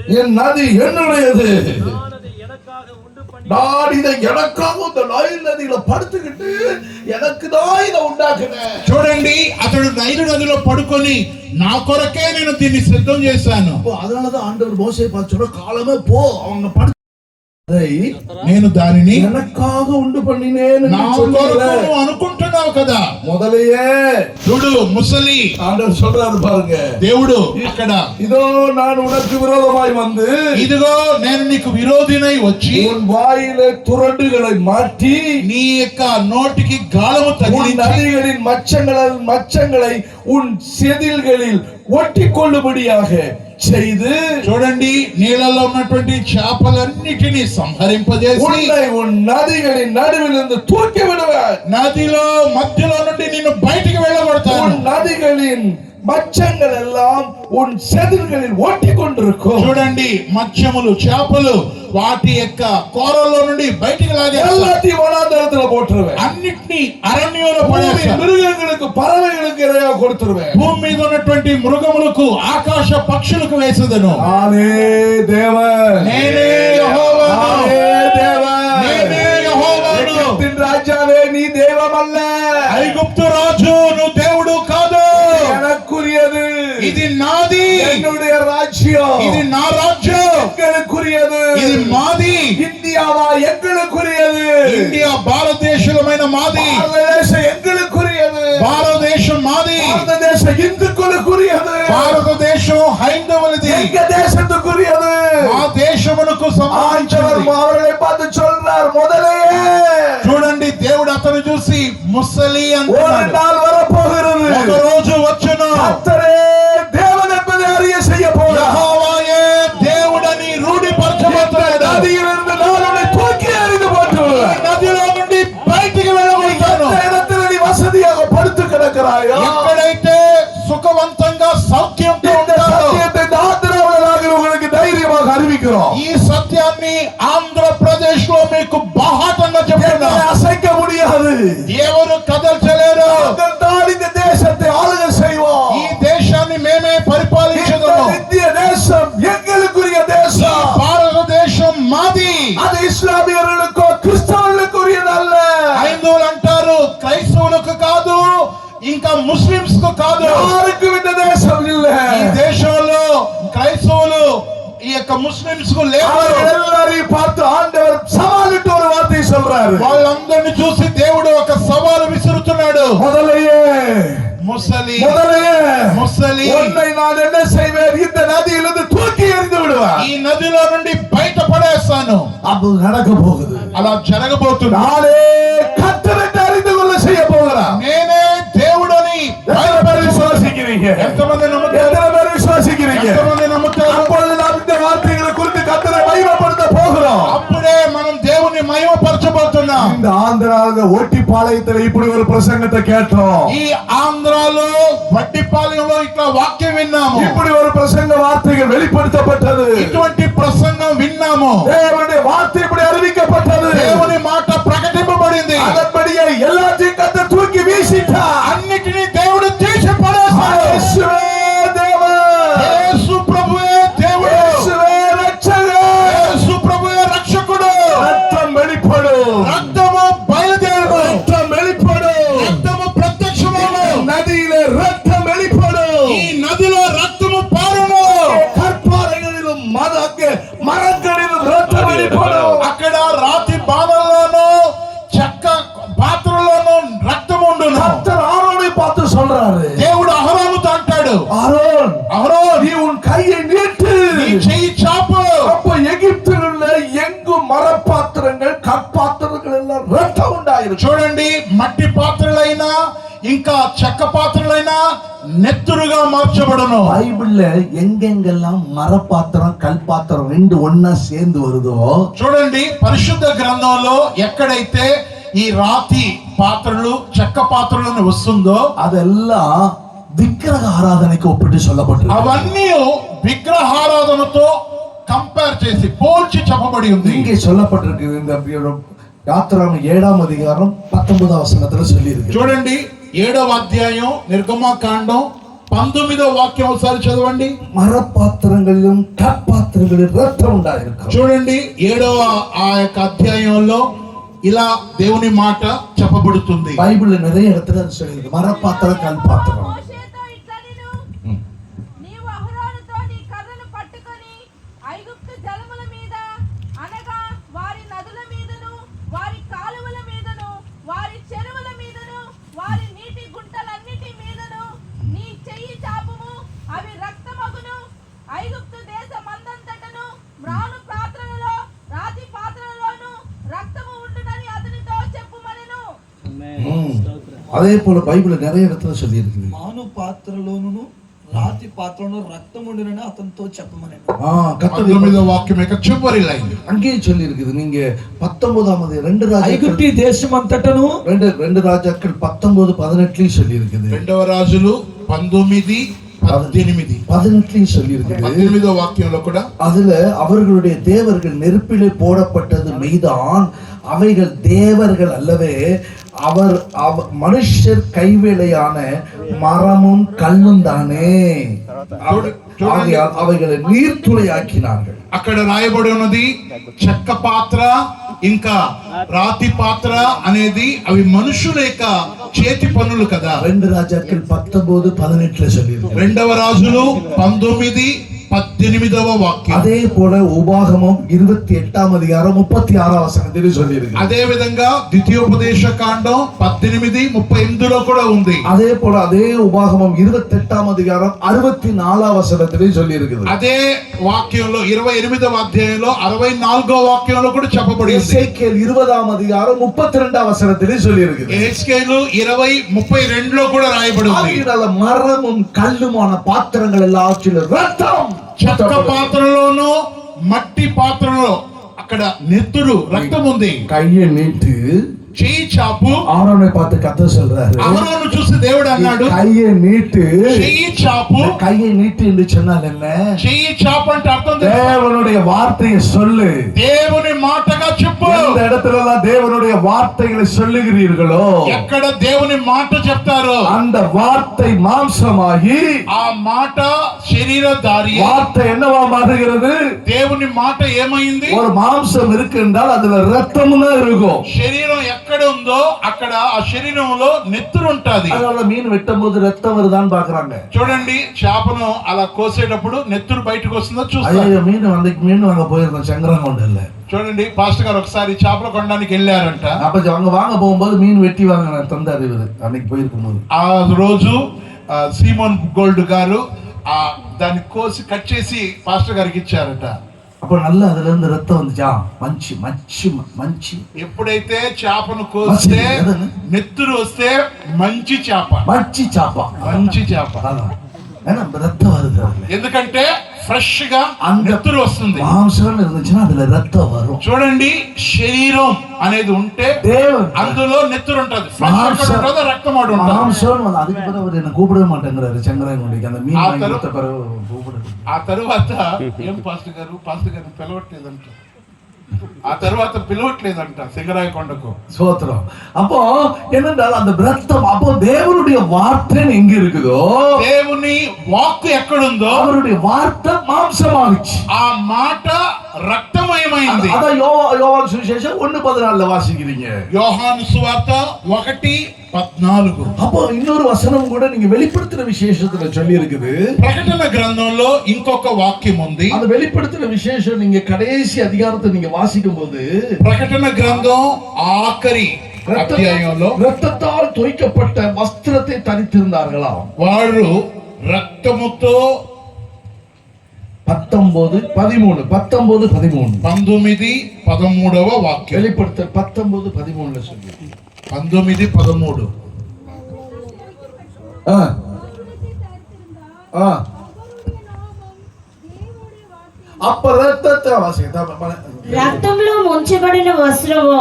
நான் அதை எனக்காக உண்டு பண்ணி, நான் இதை எனக்காக இந்த நைல் நதியில படுத்துக்கிட்டு எனக்கு தான் இதை உண்டாக்குனேன். చూడండి, అతడు నైలు నదిలో పడుకొని నా కొరకే నేను దీన్ని సిద్ధం చేశాను. அதனாலதான் ஆண்டவர் மோசேயை பார்த்து சொல்ற, காலமே போ, அவங்க படு, నేను దానిని எனக்காக உண்டு பண்ணினேன் అనుకుంటున్నావు కదా. முதலையே చూడు, ముసలి ஆண்டவர் சொல்றாரு பாருங்க. దేవుడు అక్కడ, இதோ நான் உனக்கு விரோதமாய் வந்து, ఇదిగో నేను నీకు విరోధినై వచ్చి உன் வாயிலே துரண்டுகளை மாற்றி, నీ యొక్క నోటికి గాలము తగిలించి, நதிகளின் மச்சங்களை உன் செதில்களில் ஒட்டி கொள்ளும்படியாக செய்து చూడండి నీళ్ళలో ఉన్నటువంటి చేపలన్నిటిని సంహరింపజేసి உன்னை உன் நதிகளின் நடுவிலிருந்து தூக்கி விடுவேன். నదిలో మధ్యలో నుండి నిన్ను బయటికి వెళ్ళగొడతాను. உன் நதிகளின் మత్స్యங்கள் எல்லாம் உன் செதில்களில் ஒட்டி கொண்டிருக்கும். చూడండి మత్స్యములు చేపలు వాటి యొక్క కోరల్లో నుండి బయటికి లాగేస్తాను. எல்லாத்தையும் வனாந்தரத்துல போட்டுருவேன். అన్నిటినీ అరణ్యంలో పడేస్తాను. மிருகங்களுக்கு பறவைகளுக்கு இரையா கொடுத்துருவேன். భూమి మీద ఉన్నటువంటి మృగములకు ఆకాశ పక్షులకు వేసేదను. நானே தேவன், నేనే యెహోవాను. நானே தேவன், నేనే యెహోవాను. எகிப்தின் ராஜாவே நீ தெய்வமல்ல, ఐగుప్తు రాజు నువ్వు దేవుడు కాదు. எனக்குரியது, ఇది నాది. என்னுடைய ராஜ்யம், ఇది నా రాజ్యం. எங்களுக்குரியது. ఇది మాది. இந்தியாவா எங்களுக்குரியது, ఇండియా భారతదేశమైన మాది. பாரததேசம் எங்களுக்குரியது, భారతదేశం మాది. பாரததேசம் இந்துக்களுக்குரியது, భారతదేశం హైందవులది. எங்க தேசத்துக்குரியது. మా దేశమునకు ஆண்டவர் సంబంధించినది. அவர்களை பார்த்து சொல்றார், முதலையே చూడండి దేవుడు అతను చూసి ముసలి ஒரு అంటున్నాడు. நாள் வரப்போகிறது, ఒక రోజు వచ్చును கர்த்தரே தேவன் என்பதை அறிய செய்ய போகிறார். యెహోవాయే దేవుడని రూఢిపరచబోతున్నాడు. நதியிலிருந்து நான் உன்னை தூக்கி எறிந்து போட்டுவிடுவேன். నదిలో నుండి బయటికి వెళ్ళగొడతాను. எந்த இடத்துல நீ வசதியாக படுத்து கிடக்கிறாயோ, ఎక్కడైతే సుఖవంతంగా సౌఖ్యంతో இந்த ఉంటారో சத்தியத்தை இந்த ஆந்திராவில் உங்களுக்கு தைரியமாக அறிவிக்கிறோம். ఈ సత్యాన్ని ఆంధ్రప్రదేశ్ లో మీకు బాహాటంగా చెప్తున్నా. எங்களை அசைக்க முடியாது. ఎవరు కదల్చలేరు. நாங்கள் தான் இந்த தேசத்தை ஆளுகை செய்வோம். ఈ దేశాన్ని మేమే இந்த పరిపాలించదము. இந்திய தேசம் எங்களுக்குரிய ఈ தேசம். భారతదేశం మాది. அது இஸ்லாமியர்களுக்கோ கிறிஸ்தவர்களுக்குரியது அல்ல. హైందువులు అంటారు క్రైస్తవులకు కాదు, ఇంకా ముస్లింస్ కు కాదు. யாருக்கும் இந்த தேசம் இல்ல. ఈ దేశంలో క్రైస్తవులు ఈ యొక్క ముస్లింస్ కు లేవు. அவர்கள் எல்லாரையும் பார்த்து ஆண்டவர் சவாலிட்டு ஒரு வார்த்தை சொல்றாரு. వాళ్ళందరినీ చూసి దేవుడు ఒక సవాలు విసురుతున్నాడు. முதலையே, ముసలి முதலையே, ముసలి உன்னை நான் என்ன செய்வேன்? இந்த நதியிலிருந்து தூக்கி எறிந்து விடுவேன். ఈ నదిలో నుండి బయట పడేస్తాను. அது நடக்க போகுது. అలా జరగబోతున్నా. நானே கர்த்தரை அறிந்து கொள்ள செய்ய போகிறேன். నేనే దేవుడని எத்தனை பேர் விசுவாசிக்கிறீங்க? ఎంతమంది నమ్ముతారు? எத்தனை பேர் விசுவாசிக்கிறீங்க? ఎంతమంది నమ్ముతారు? அப்பொழுது நாம் இந்த வார்த்தைகளை குறித்து கர்த்தரை மகிமைப்படுத்த போகிறோம். అప్పుడే మనం దేవుని మహిమపరచబోతున్నాం. இந்த ஆந்திராவில ஓட்டிப்பாளையத்துல இப்படி ஒரு பிரசங்கத்தை கேட்டோம். ఈ ఆంధ్రాలో వడ్డిపాలెంలో ఇట్లా వాక్యం విన్నాము. இப்படி ஒரு பிரசங்க வார்த்தைகள் வெளிப்படுத்தப்பட்டது. ఇటువంటి ప్రసంగం విన్నాము. தேவனுடைய வார்த்தை இப்படி அறிவிக்கப்பட்டது. దేవుని మాట ప్రకటింపబడింది. அதன்படியே எல்லாத்தையும் கர்த்தர் தூக்கி வீசிட்டார். అన్నిటినీ దేవుడు తీసి పడేశాడు. இயேசுவே தேவன், యేసు ప్రభువే దేవుడు. இயேசுவே ரட்சகர். యేసు ప్రభువే రక్షకుడు. ரத்தம் வெளிப்படும், రక్తము బయలుదేరు. ரத்தம் வெளிப்படும், రక్తము ప్రత్యక్షమవును. நதியிலே ரத்தம் வெளிப்படும். ఈ నదిలో రక్తము పారును. கற்பாறைகளிலும் மரங்களிலும் ரத்தம் வெளிப்படும். అక్కడ రాతి బాణల్లోనూ చెక్క పాత్రలోనూ రక్తం ఉండును. கர்த்தர் ஆரோனை பார்த்து சொல்றாரு, దేవుడు అహరోనుతో అంటాడు, ஆரோன், అహరోన్ நீ உன் கையை நீட்டு. నీ చెయ్యి చాపు. அப்ப எகிப்தில் உள்ள எங்கும் மரப்பாத்திரங்கள் கற்பாத்திரங்கள் எல்லாம் ரத்தம் உண்டாயிருக்கு. చూడండి మట్టి పాత్రలైనా ఇంకా చెక్క పాత్రలైనా నెత్తురుగా మార్చబడును. பைபிள்ல எங்கெங்கெல்லாம் மரப்பாத்திரம் கல்பாத்திரம் ரெண்டு ஒன்னா சேர்ந்து வருதோ, చూడండి పరిశుద్ధ గ్రంథంలో ఎక్కడైతే ఈ రాతి పాత్రలు చెక్క పాత్రలను వస్తుందో அதெல்லாம் விக்கிரக ஆராதனைக்கு ஒப்பிட்டு சொல்லப்பட்டிருக்கு. అవన్నీ విగ్రహారాధనతో కంపేర్ చేసి పోల్చి చెప్పబడి ఉంది. இங்கே சொல்லப்பட்டிருக்கு. இந்த யாத்திராகமம் 7ஆம் அதிகாரம் 19ஆம் வசனத்துல சொல்லி இருக்கு. చూడండి 7వ అధ్యాయం నిర్గమకాండం 19వ వాక్యం ఒకసారి చదవండి. மரப்பாத்திரங்களிலும் கற்பாத்திரங்களிலும் ரத்தம் உண்டாயிருக்கும். చూడండి 7వ ఆ యొక్క అధ్యాయంలో ఇలా దేవుని మాట చెప్పబడుతుంది. బైబిల్లో நிறைய இடத்துல அது சொல்லிருக்கு. மரப்பாத்திரம் கல்பாத்திரம். మోషేతో ఇట్లనెను, నీవు అహరోనుతో నీ కర్రను పట్టుకొని ఐగుప్తు జలముల మీద అనగా వారి నదుల మీదను వారి కాలువల మీదను వారి చెరువుల మీదను వారి నీటి గుంటలన్నిటి మీదను నీ చెయ్యి చాపుము, అవి రక్తమగును. ఐగుప్తు దేశమందంతటను మ్రాను పాత్రలలో రాతి పాత్రలలోను రక్తము ఉండునని అతనితో చెప్పుమనెను. அதே போல பைபிள்ல நிறைய இடத்துல சொல்லி இருக்குது. మాను పాత్రలోను రాతి పాత్రలో రక్తం ఉండినని అతనితో చెప్పమని. கர்த்தர் 19వ వాక్యం యొక్క చివరి లైన్ அங்கேயும் சொல்லி இருக்குது. நீங்க 19வது 2 ராஜாக்கள் ఐగుప్తి దేశం అంతటను 2 ராஜாக்கள் 19:18 சொல்லி இருக்குது. రెండవ రాజులు 19:18 சொல்லி இருக்குது. 18వ వాక్యంలో కూడా அதுல அவர்களுடைய தேவர்கள் நெருப்பிலே போடப்பட்டது மெய்தான், அவைகள் தேவர்கள் அல்லவே, அவர் மனுஷர் கைவேலையான மரமும் கல்லும் தானே, அவைகளை நீர்த்துளையாக்கினார்கள். అక్కడ రాయబడి ఉన్నది చెక్క పాత్ర ఇంకా రాతి పాత్ర అనేది అవి మనుషుల యొక్క చేతి పనులు కదా. 2 ராஜாக்கள் 19:18 சொல்லியிருக்கு. రెండవ రాజులు 19:18వ వాక్యం. அதே போல உபாகமம் 28ஆம் அதிகாரம் 36ஆம் வசனத்தில் சொல்லியிருக்கு. అదే విధంగా ద్వితీయోపదేశ కాండం 18:38లో కూడా ఉంది. அதே போல அதே உபாகமம் 28ஆம் அதிகாரம் 64ஆம் வசனத்தில் சொல்லியிருக்கு. అదే వాక్యంలో 28వ అధ్యాయంలో 64వ వాక్యంలో కూడా చెప్పబడి ఉంది. எசேக்கியேல் 20ஆம் அதிகாரம் 32ஆம் வசனத்தில் சொல்லியிருக்கு. ఎహెజ్కేలు 20:32లో కూడా రాయబడి ఉంది. ஆகையால மரமும் கல்லுமான பாத்திரங்கள் எல்லாவற்றிலும் ரத்தம், చెక్క పాత్రలోను మట్టి పాత్రలో అక్కడ నెత్తురు రక్తం ఉంది. கையை நீட்டு చెయ్యి చాపు. ஆரோனை பார்த்து கர்த்தர் சொல்றாரு, అహరోను చూసి దేవుడు అన్నాడు கையை நீட்டு. చెయ్యి చాపు. கையை நீட்டு என்று சொன்னால் என்ன? చెయ్యి చాపు అంటే అర్థం తెలుసా? தேவனுடைய வார்த்தையை சொல்லு. దేవుని మాటగా చెప్పు. எந்த இடத்துல எல்லாம் தேவனுடைய வார்த்தைகளை சொல்லுகிறீர்களோ, ఎక్కడ దేవుని మాట చెప్తారో அந்த வார்த்தை மாம்சமாகி, ఆ మాట శరీరధారి. வார்த்தை என்னவா மாறுகிறது? దేవుని మాట ఏమైంది? ஒரு மாம்சம் இருக்கு என்றால் அதுல ரத்தம் தான் இருக்கும். శరీరం ఎక్కడ ఉందో అక్కడ ఆ శరీరంలో నెత్తురు ఉంటది. அதனால மீன் வெட்டும் போது ரத்தம் வருதான்னு பாக்குறாங்க. చూడండి, చేపను అలా కోసేటప్పుడు నెత్తురు బయటకు వస్తుందో చూస్తారు. ஐயோ, மீன் வாங்க போயிருந்தோம் சங்கரங்கொண்டல்ல. చూడండి, పాస్టర్ గారు ఒకసారి చేపలు కొనడానికి వెళ్ళారంట. அப்ப அவங்க வாங்க போகும்போது மீன் வெட்டி வாங்க தந்தாரு இவரு அன்னைக்கு போயிருக்கும் போது. ఆ రోజు సీమోన్ గోల్డ్ గారు దాన్ని కోసి కట్ చేసి పాస్టర్ గారికి ఇచ్చారట. அப்ப நல்லா அதுல இருந்து ரத்தம் வந்துச்சா, మంచి మంచి మంచి. ఎప్పుడైతే చేపను కోస్తే నెత్తురు వస్తే మంచి చేప, మంచి చేప, మంచి చేప. ரத்தம் வருது அதுல. ఎందుకంటే ఫ్రెష్ గా அந்த నెత్తురు వస్తుంది. மாంசம் இருந்துச்சுன்னா அதுல ரத்தம் வரும். చూడండి, శరీరం అనేది ఉంటే అందులో నెత్తురు ఉంటది. రక్తం ఆడు மாம்சம் அதுக்கு பிறகு அவர் என்ன கூப்பிடவே மாட்டேங்கிறாரு சங்கரங்குடிக்கு. அந்த மீன் வாங்கி கொடுத்த பிறகு கூப்பிடுது. ఆ తరువాత ఏం పాస్టర్ గారు పిలవట్లేదంట. ఆ తర్వాత పిలవట్లేదంట సింగరాయ కొండకు. சோத்திரம். அப்போ என்னென்றால் அந்த ரத்தம், அப்போ தேவனுடைய வார்த்தை எங்க இருக்குதோ, దేవుని వాక్కు ఎక్కడుందో அவருடைய வார்த்தை மாம்சமாகிச்சு. ఆ మాట రక్తమయమైంది. அதான் யோவான் சுவிசேஷம் 1:14 வாசிக்கிறீங்க. యోహాను సువార్త 1:14. அப்போ இன்னொரு வசனம் கூட நீங்க வெளிப்படுத்தின விசேஷத்துல சொல்லி இருக்குது. ప్రకటన గ్రంథంలో ఇంకొక వాక్యం ఉంది. அந்த வெளிப்படுத்தின விசேஷம் நீங்க கடைசி அதிகாரத்தை நீங்க வாசிக்கும் போது, ప్రకటన గ్రంథం ఆఖరి అధ్యాయంలో ரத்தத்தால் தோய்க்கப்பட்ட வஸ்திரத்தை தரித்திருந்தார்களாம். వారు రక్తముతో 19:13 19:13వ వాక్యం. வெளிப்படுத்தல் 19:13 சொல்லி 19:13. அப்ப ரத்தத்தை வாசிக்க రక్తంలో ముంచబడిన వస్త్రము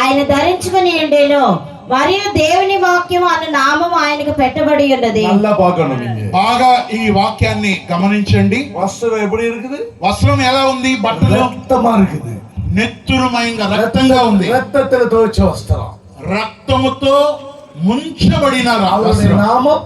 ఆయన ధరించుకుని ఉండేను, మరియు దేవుని వాక్యం అన్న నామం ఆయనకు పెట్టబడి ఉన్నది. நல்லா பார்க்கணும் நீங்க. బాగా ఈ వాక్యాన్ని గమనించండి. வஸ்திரம் எப்படி இருக்குது? వస్త్రం ఎలా ఉంది? బట్టలు రక్తமா இருக்குது. నెత్తురుమయంగా రక్తంగా ఉంది. రక్తத்துல தோய்ச்ச வஸ்திரம், రక్తముతో ముంచబడిన அவருடைய நாமம்,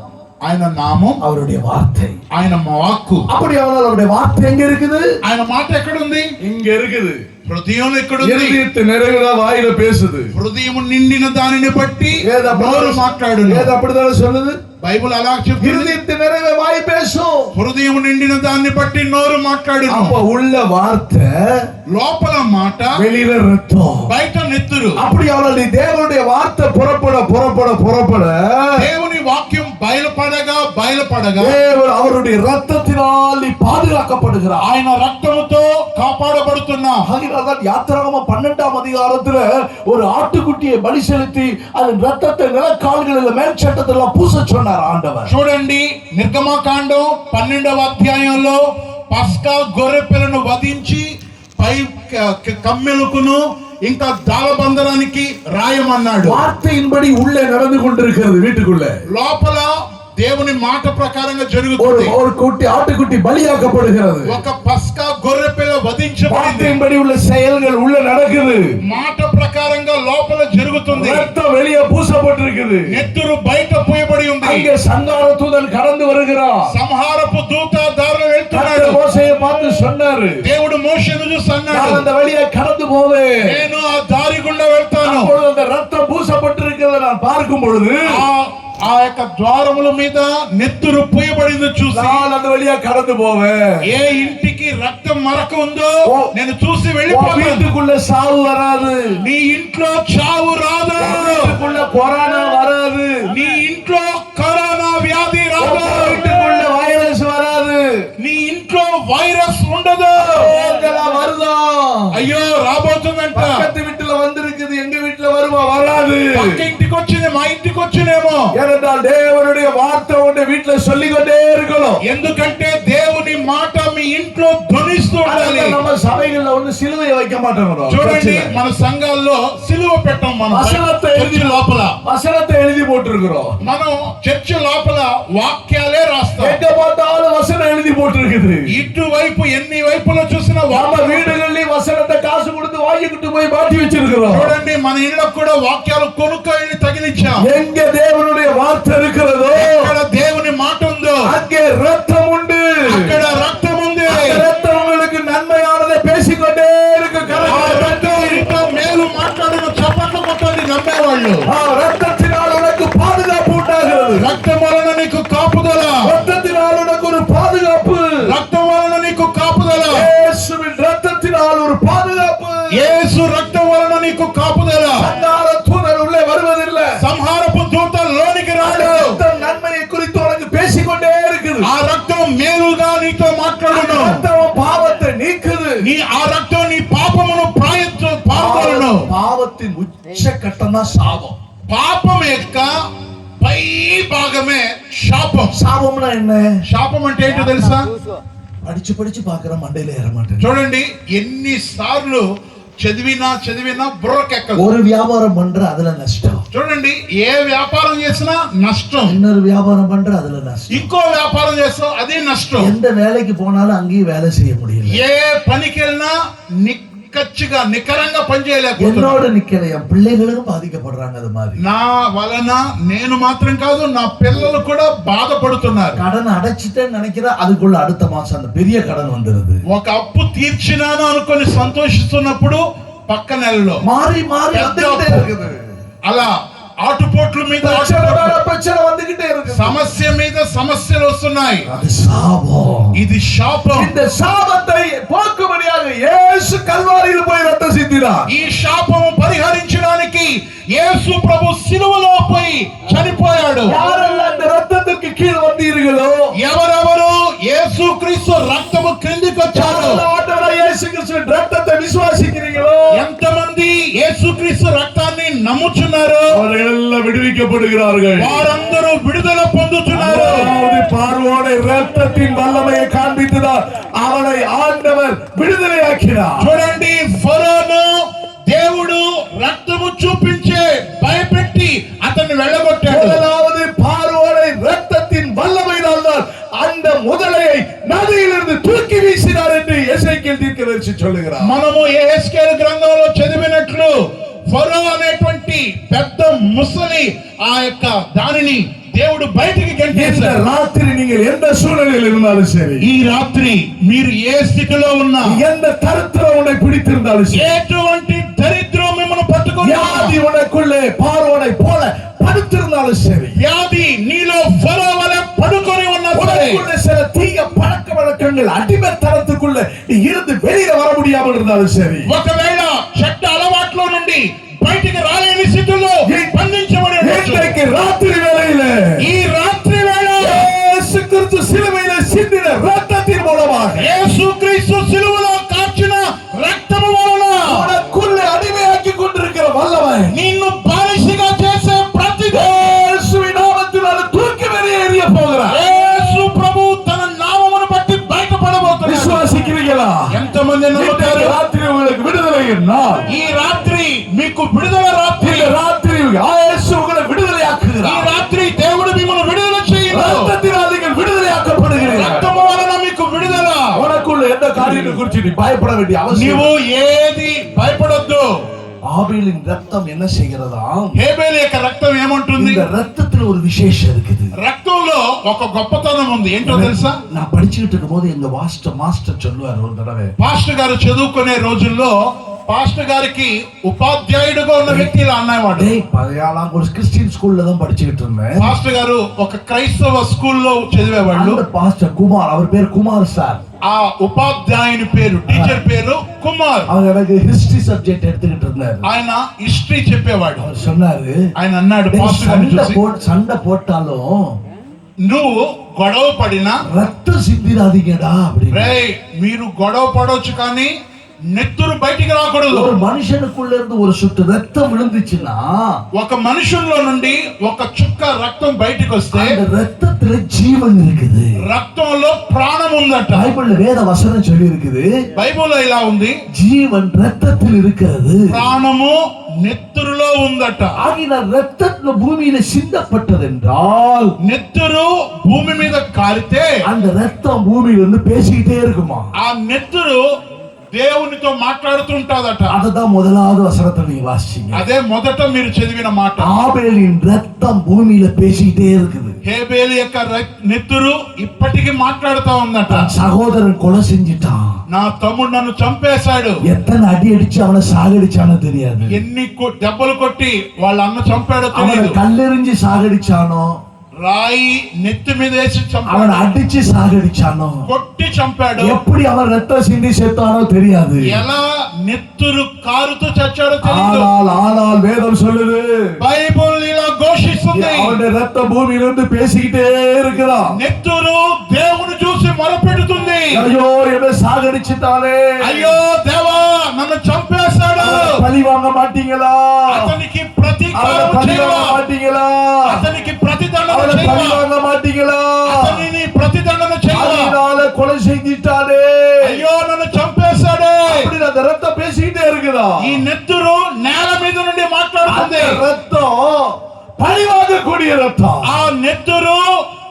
ఆయన నామం, அவருடைய வார்த்தை, ఆయన వాక్కు. அப்படி அவருடைய வார்த்தை எங்க இருக்குது? ఆయన మాట ఎక్కడుంది? இங்க இருக்குது. హృదయంలో ఎక్కడుంది? இருதயத்து நிறைவுல வாயில பேசுது. హృదయం నిండిన దానిని బట్టి నోరు మాట్లాడును. அப்படிதான் சொல்லுது బైబిల్ అలా చెప్తుంది. இருதயத்து நிறைவே வாய் பேசும். హృదయం నిండిన దాన్ని బట్టి నోరు మాట్లాడును. அப்ப உள்ள வார்த்தை, లోపల మాట, வெளியில ரத்தம், బయట నెత్తురు. அப்படி அவளுடைய தேவனுடைய வார்த்தை புறப்பட புறப்பட புறப்பட దేవుని వాక్యం బయలుపడగా బయలుపడగా தேவன் அவருடைய ரத்தத்தினால் நீ பாதுகாக்கப்படுகிறாய். ఆయన రక్తముతో కాపాడబడుతున్నా. அதனால்தான் யாத்திராகமம் 12ஆம் அதிகாரத்துல ஒரு ஆட்டுக்குட்டியை பலி செலுத்தி அதன் ரத்தத்தை நிலக்கால்களில் மேல் சட்டத்துல பூச சொன்னார் ஆண்டவர். చూడండి నిర్గమకాండం 12వ అధ్యాయంలో పస్కా గొర్రె పిల్లను వధించి పై కమ్మెలుకును ఇంకా దాలబంధనానికి రాయమన్నాడు. వార్తయిன்படி உள்ளே நடந்து கொண்டிருக்கிறது வீட்டுக்குள்ள. లోపల దేవుని మాట ప్రకారంగా జరుగుతుంది. ஒரு குட்டி ஆட்டுக்குட்டி பலியாக்கப்படுகிறது. ఒక పస్కా గొర్రె పిల్ల వధించబడింది. వార్తయిன்படி உள்ள செயல்கள் உள்ள நடக்குது. మాట ప్రకారంగా లోపల జరుగుతుంది. ரத்தம் வெளியே பூசப்பட்டிருக்குது. నెత్తురు బయట పోయబడి ఉంది. அங்கே சங்கார தூதன் கடந்து வருகிறார். సంహారపు దూత దారిలో వెళ్తున్నాడు. మోషేயை பார்த்து சொன்னாரு, దేవుడు మోషేను చూసి అన్నాడు, நான் அந்த வழியை கடந்து போவேன். నేను ఆ దారి గుండా వెళ్తాను. அப்பொழுது அந்த ரத்தம் பூசப்பட்டிருக்கிறதை நான் பார்க்கும் பொழுது ఆ యొక్క ద్వారముల మీద నెత్తురు పోయబడింది చూసి நான் அந்த வழியா கடந்து போவேன். ఏ ఇంటికి రక్తం మరక ఉందో నేను చూసి వెళ్ళిపోతాను. வீட்டுக்குள்ள சாவு வராது. నీ ఇంట్లో చావు రాదు. வீட்டுக்குள்ள கொரோனா வராது. నీ ఇంట్లో కరోనా వ్యాధి రాదు. வீட்டுக்குள்ள வைரஸ் வராது. నీ ఇంట్లో వైరస్ ఉండదు. இதெல்லாம் வருதா? అయ్యో రాబోతుందంట. பக்கத்து வீட்டுல வந்திருக்குது, எங்க வீட்டுல வருமா? வராது. పక్క ఇంటికి వచ్చింది, మా ఇంటికి వచ్చినేమో. ஏனென்றால் தேவனுடைய வார்த்தை உன்னை வீட்டுல சொல்லிக்கொண்டே இருக்கணும். ఎందుకంటే దేవుని మాట మీ ఇంట్లో ధ్వనిస్తూ ఉండాలి. நம்ம సభைகள்ல ஒண்ணு సిలువயை வைக்க மாட்டோம். చూడండి మన సంఘాల్లో సిలువ పెట్టం. మనం వసనத்தை చర్చి లోపల வசனத்தை எழுதி போட்டிருக்கிறோம். మనం చర్చి లోపల వాక్యాలే రాస్తాం. எங்க பார்த்தாலும் வசனம் எழுதி போட்டிருக்குது. ఇటువైపు ఎన్ని వైపులో చూసినా நம்ம வீடுகளில் வசனத்தை காசு கொடுத்து வாங்கிக்கிட்டு போய் மாட்டி வச்சிருக்கிறோம். చూడండి మన ఇళ్ళకు కూడా వాక్యాలు కొనుక్కొని తగిలించాం. எங்க தேவனுடைய வார்த்தை இருக்கிறதோ, అక్కడ దేవుని మాట ఉందో அங்கே ரத்தம் உண்டு. అక్కడ రక్తం ఉంది. அந்த ரத்தம் உங்களுக்கு నన్மையானதை பேசிக்கொண்டே இருக்கு. ఆ రక్తం ఇంట్లో మేలు మాట్లాడిన చప్పట్లు కొట్టండి నమ్మేవాళ్ళు. ரத்தத்தினால் உனக்கு பாதுகாப்பு உண்டாகிறது. రక్తం వలన నీకు కాపుదల. ரத்தத்தினால் உனக்கு ஒரு பாதுகாப்பு. రక్తం వలన నీకు కాపుదల. இயேசுவின் ரத்தத்தினால் ஒரு பாதுகாப்பு. యేసు రక్తం వలన నీకు కాపుదల. சங்கார தூதர் உள்ளே வருவதில்லை. సంహారపు దూత లోనికి రాడు. ரத்தம் நன்மையை குறித்து உனக்கு பேசிக்கொண்டே இருக்குது. ఆ రక్తం మేలుగా నీతో మాట్లాడును. ரத்தம் பாவத்தை நீக்குது. ఆ రక్తం నీ పాపమును పారదోలును. பாவத்தின் உச்சக்கட்டம் தான் சாபம். పాపం యొక్క పై భాగమే శాపం. சாபம்னா என்ன? శాపం అంటే ఏంటో తెలుసా? படிச்சு படிச்சு பாக்குற மண்டையில ஏற மாட்டேன். చూడండి ఎన్ని సార్లు చదివినా బుర్రకెక్కదు. ஒரு வியாபாரம் பண்ற அதுல நஷ்டம். చూడండి ఏ వ్యాపారం చేసినా నష్టం. இன்னொரு வியாபாரம் பண்ற அதுல நஷ்டம். ఇంకో వ్యాపారం చేస్తాం అది నష్టం. எந்த வேலைக்கு போனாலும் அங்கேயும் வேலை செய்ய முடியல. ఏ పనికి వెళ్ళినా నిక్కచ్చిగా నికరంగా పని చేయలేకపోతున్నాం. என்னோட நிக்கல, என் பிள்ளைகளும் பாதிக்கப்படுறாங்க. அது மாதிரி నా వలన నేను మాత్రం కాదు, నా పిల్లలు కూడా బాధపడుతున్నారు. கடன் அடைச்சிட்டேன்னு நினைக்கிறா, அதுக்குள்ள அடுத்த மாசம் அந்த பெரிய கடன் வந்துருது. ఒక అప్పు తీర్చినాను అనుకొని సంతోషిస్తున్నప్పుడు పక్క నెలలో மாறி மாறி வந்துகிட்டே இருக்குது. అలా ఆటుపోట్ల మీద பிரச்சனை வந்துகிட்டே இருக்கு. సమస్య మీద సమస్యలు వస్తున్నాయి. அது சாபம். ఇది శాపం. இந்த சாபத்தை போக்கும்படியாக இயேசு கல்வாரியில் போய் ரத்தம் சிந்தினார். ఈ శాపము పరిహరించడానికి యేసు ప్రభు సిలువలో పోయి చనిపోయాడు. யாரெல்லாம் அந்த ரத்தத்திற்கு கீழ் வந்தீர்களோ, ఎవరెవరు యేసుక్రీస్తు రక్తము క్రిందికి వచ్చారో, ஆண்டவராகிய இயேசு கிறிஸ்துவின் ரத்தத்தை விசுவாசிக்கிறீங்களோ, ఎంతమంది యేసుక్రీస్తు రక్తాన్ని నమ్ముచున్నారో அவர்கள் விடுவிக்கப்படுகிறார்கள். వారందరూ విడుదల పొందుతున్నారు. பார்வோனை ரத்தத்தின் வல்லமையை காண்பித்ததால் அவனை ஆண்டவர் விடுதலையாக்கினார். చూడండి ఫరోను దేవుడు రక్తము చూపించే భయపెట్టి అతన్ని వెళ్ళగొట్టాడు. முதலாவது பார்வோனை ரத்தத்தின் வல்லமையினால் தான் அந்த முதலையை நதியிலிருந்து தூக்கி வீசினார் என்று எசேக்கியேல் தீர்க்கதரிசி சொல்லுகிறார். మనము యెహెజ్కేలు గ్రంథంలో చదివినట్లు ఫరో అనేటువంటి పెద్ద ముసలి ఆ యొక్క దానిని దేవుడు బయటికి గెంటేశాడు. రాత్రి நீங்கள் எந்த சூழ்நிலையில் இருந்தாலும் சரி, ఈ రాత్రి మీరు ఏ స్థితిలో ఉన్నా, எந்த தரித்திரம் உன்னை பிடித்திருந்தாலும் சரி, ఎటువంటి దరిద్రం మిమ్మల్ని పట్టుకొని வியாதி உனக்குள்ளே பார்வோனை போல படுத்திருந்தாலும் சரி, వ్యాధి నీలో ఫరో వలె పడుకొని ఉన్నా సరే, உனக்குள்ள சில தீய பழக்க வழக்கங்கள் அடிமைத்தனத்துக்குள்ள நீ இருந்து வெளியில வர முடியாமல் இருந்தாலும் சரி, ఒకవేళ చెడ్డ అలవాట్లో నుండి బయటికి రాలేని స్థితిలో బంధించబడి ఉండొచ్చు. இன்றைக்கு ராத்திரி வேளையில ఈ రాత్రి వేళ இயேசு குறித்து நீ பயப்பட வேண்டிய அவசியம் నీవు ఏది భయపడొద్దు. ஆபேலின் ரத்தம் என்ன செய்கிறதா? హేబేలు యొక్క రక్తం ఏమంటుంది? இந்த ரத்தத்துல ஒரு விசேஷம் இருக்குது. రక్తంలో ఒక గొప్పతనం ఉంది. ఏంటో తెలుసా? நான் படிச்சுக்கிட்டு இருக்கும்போது எங்க மாஸ்டர் சொல்லுவார் ஒரு தடவை. పాస్టర్ గారు చదువుకునే రోజుల్లో పాస్టర్ గారికి ఉపాధ్యాయుడిగా ఉన్న వ్యక్తి ఇలా అన్నవాడు. நான் ஒரு கிறிஸ்டியன் ஸ்கூல்ல தான் படிச்சுக்கிட்டு இருந்தேன். పాస్టర్ గారు ఒక క్రైస్తవ స్కూల్లో చదివేవాళ్ళు. அந்த பாஸ்டர் குமார், அவர் பேர் குமார் சார். ఆ ఉపాధ్యాయుని పేరు, టీచర్ పేరు కుమార్. அவர் எனக்கு ஹிஸ்டరీ సబ్జెక్ట్ எடுத்துக்கிட்டு இருந்தார். ఆయన హిస్టరీ చెప్పేవాడు. அவர் சொன்னாரு, ఆయన అన్నాడు పాస్టర్ గారిని చూసి, சண்டை போட்டாலும் నువ్వు గొడవ పడినా ரத்தம் சிந்திராதீங்கடா அப்படி. రేయ్ మీరు గొడవ పడవచ్చు కానీ నెత్తురు బయటికి రాకూడదు. ஒரு మనుషனுக்குள்ள இருந்து ஒரு சொட்டு ரத்தம் விழுந்துச்சுன்னா, ఒక మనుషుల్లో నుండి ఒక చుక్క రక్తం బయటికి వస్తే அந்த ரத்தத்துல ஜீவன் இருக்குது. రక్తంలో ప్రాణం ఉందట. பைபிள்ல வேத வசனம் சொல்லி இருக்குது, బైబిల్లో ఇలా ఉంది, ஜீவன் ரத்தத்தில் இருக்கிறது, ప్రాణము నెత్తురులో ఉందట. ஆகின ரத்தத்துல பூமியில சிந்தப்பட்டது என்றால், నెత్తురు భూమి మీద కారితే அந்த ரத்தம் பூமியில இருந்து பேசிக்கிட்டே இருக்குமா? ఆ నెత్తురు దేవునితో మాట్లాడుతుంటాదట. அதுதான் முதலாவது வசனத்தை நீங்க வாசிச்சீங்க. అదే మొదట మీరు చదివిన మాట. ஆபேலின் ரத்தம் பூமியில பேசிக்கிட்டே இருக்குது. హేబేలు యొక్క నెత్తురు ఇప్పటికీ మాట్లాడుతూ ఉందట. சகோதரன் கொலை செஞ்சிட்டான், నా తమ్ముడు నన్ను చంపేశాడు. எத்தனை அடி அடிச்சு அவனை சாகடிச்சானோ தெரியாது, ఎన్ని దెబ్బలు కొట్టి వాళ్ళ అన్న చంపాడో அவனை తెలియదు. கல்லெறிஞ்சு சாகடிச்சானோ, రాయి నెత్తి మీద వేసి அவனை చంపాడు, அடிச்சு சாகடிச்சானோ, కొట్టి చంపాడు. எப்படி அவன் ரத்தம் சிந்தி செத்தானோ தெரியாது. ఎలా నెత్తురు కారుతూ చచ్చాడో తెలియదు. ஆனால் வேதம் சொல்லுது, బైబిల్ ఇలా ఘోషిస్తుంది, அவனுடைய ரத்த பூமியில இருந்து பேசிக்கிட்டே இருக்கிறான். నెత్తురు దేవుని చూసి మొరపెడుతుంది. ஐயோ என்ன சாகடிச்சுட்டானே, అయ్యో దేవా నన్ను చంపేశాడు. பழி வாங்க மாட்டீங்களா? అతనికి அவனை ప్రతీకారం பழி చేయవా? வாங்க மாட்டீங்களா? అతనికి ప్రతిదండన அவனை பழி చేయవా? வாங்க மாட்டீங்களா? అతనిని ప్రతిదండన చేయవా? அதனால கொலை செஞ்சிட்டானே, అయ్యో నన్ను చంపేశాడే. அப்படி அந்த ரத்தம் பேசிக்கிட்டே இருக்குதா? ఈ నెత్తురు నేల మీద నుండి அந்த మాట్లాడుతుంది. ரத்தம் பழி வாங்கக்கூடிய ரத்தம். ఆ నెత్తురు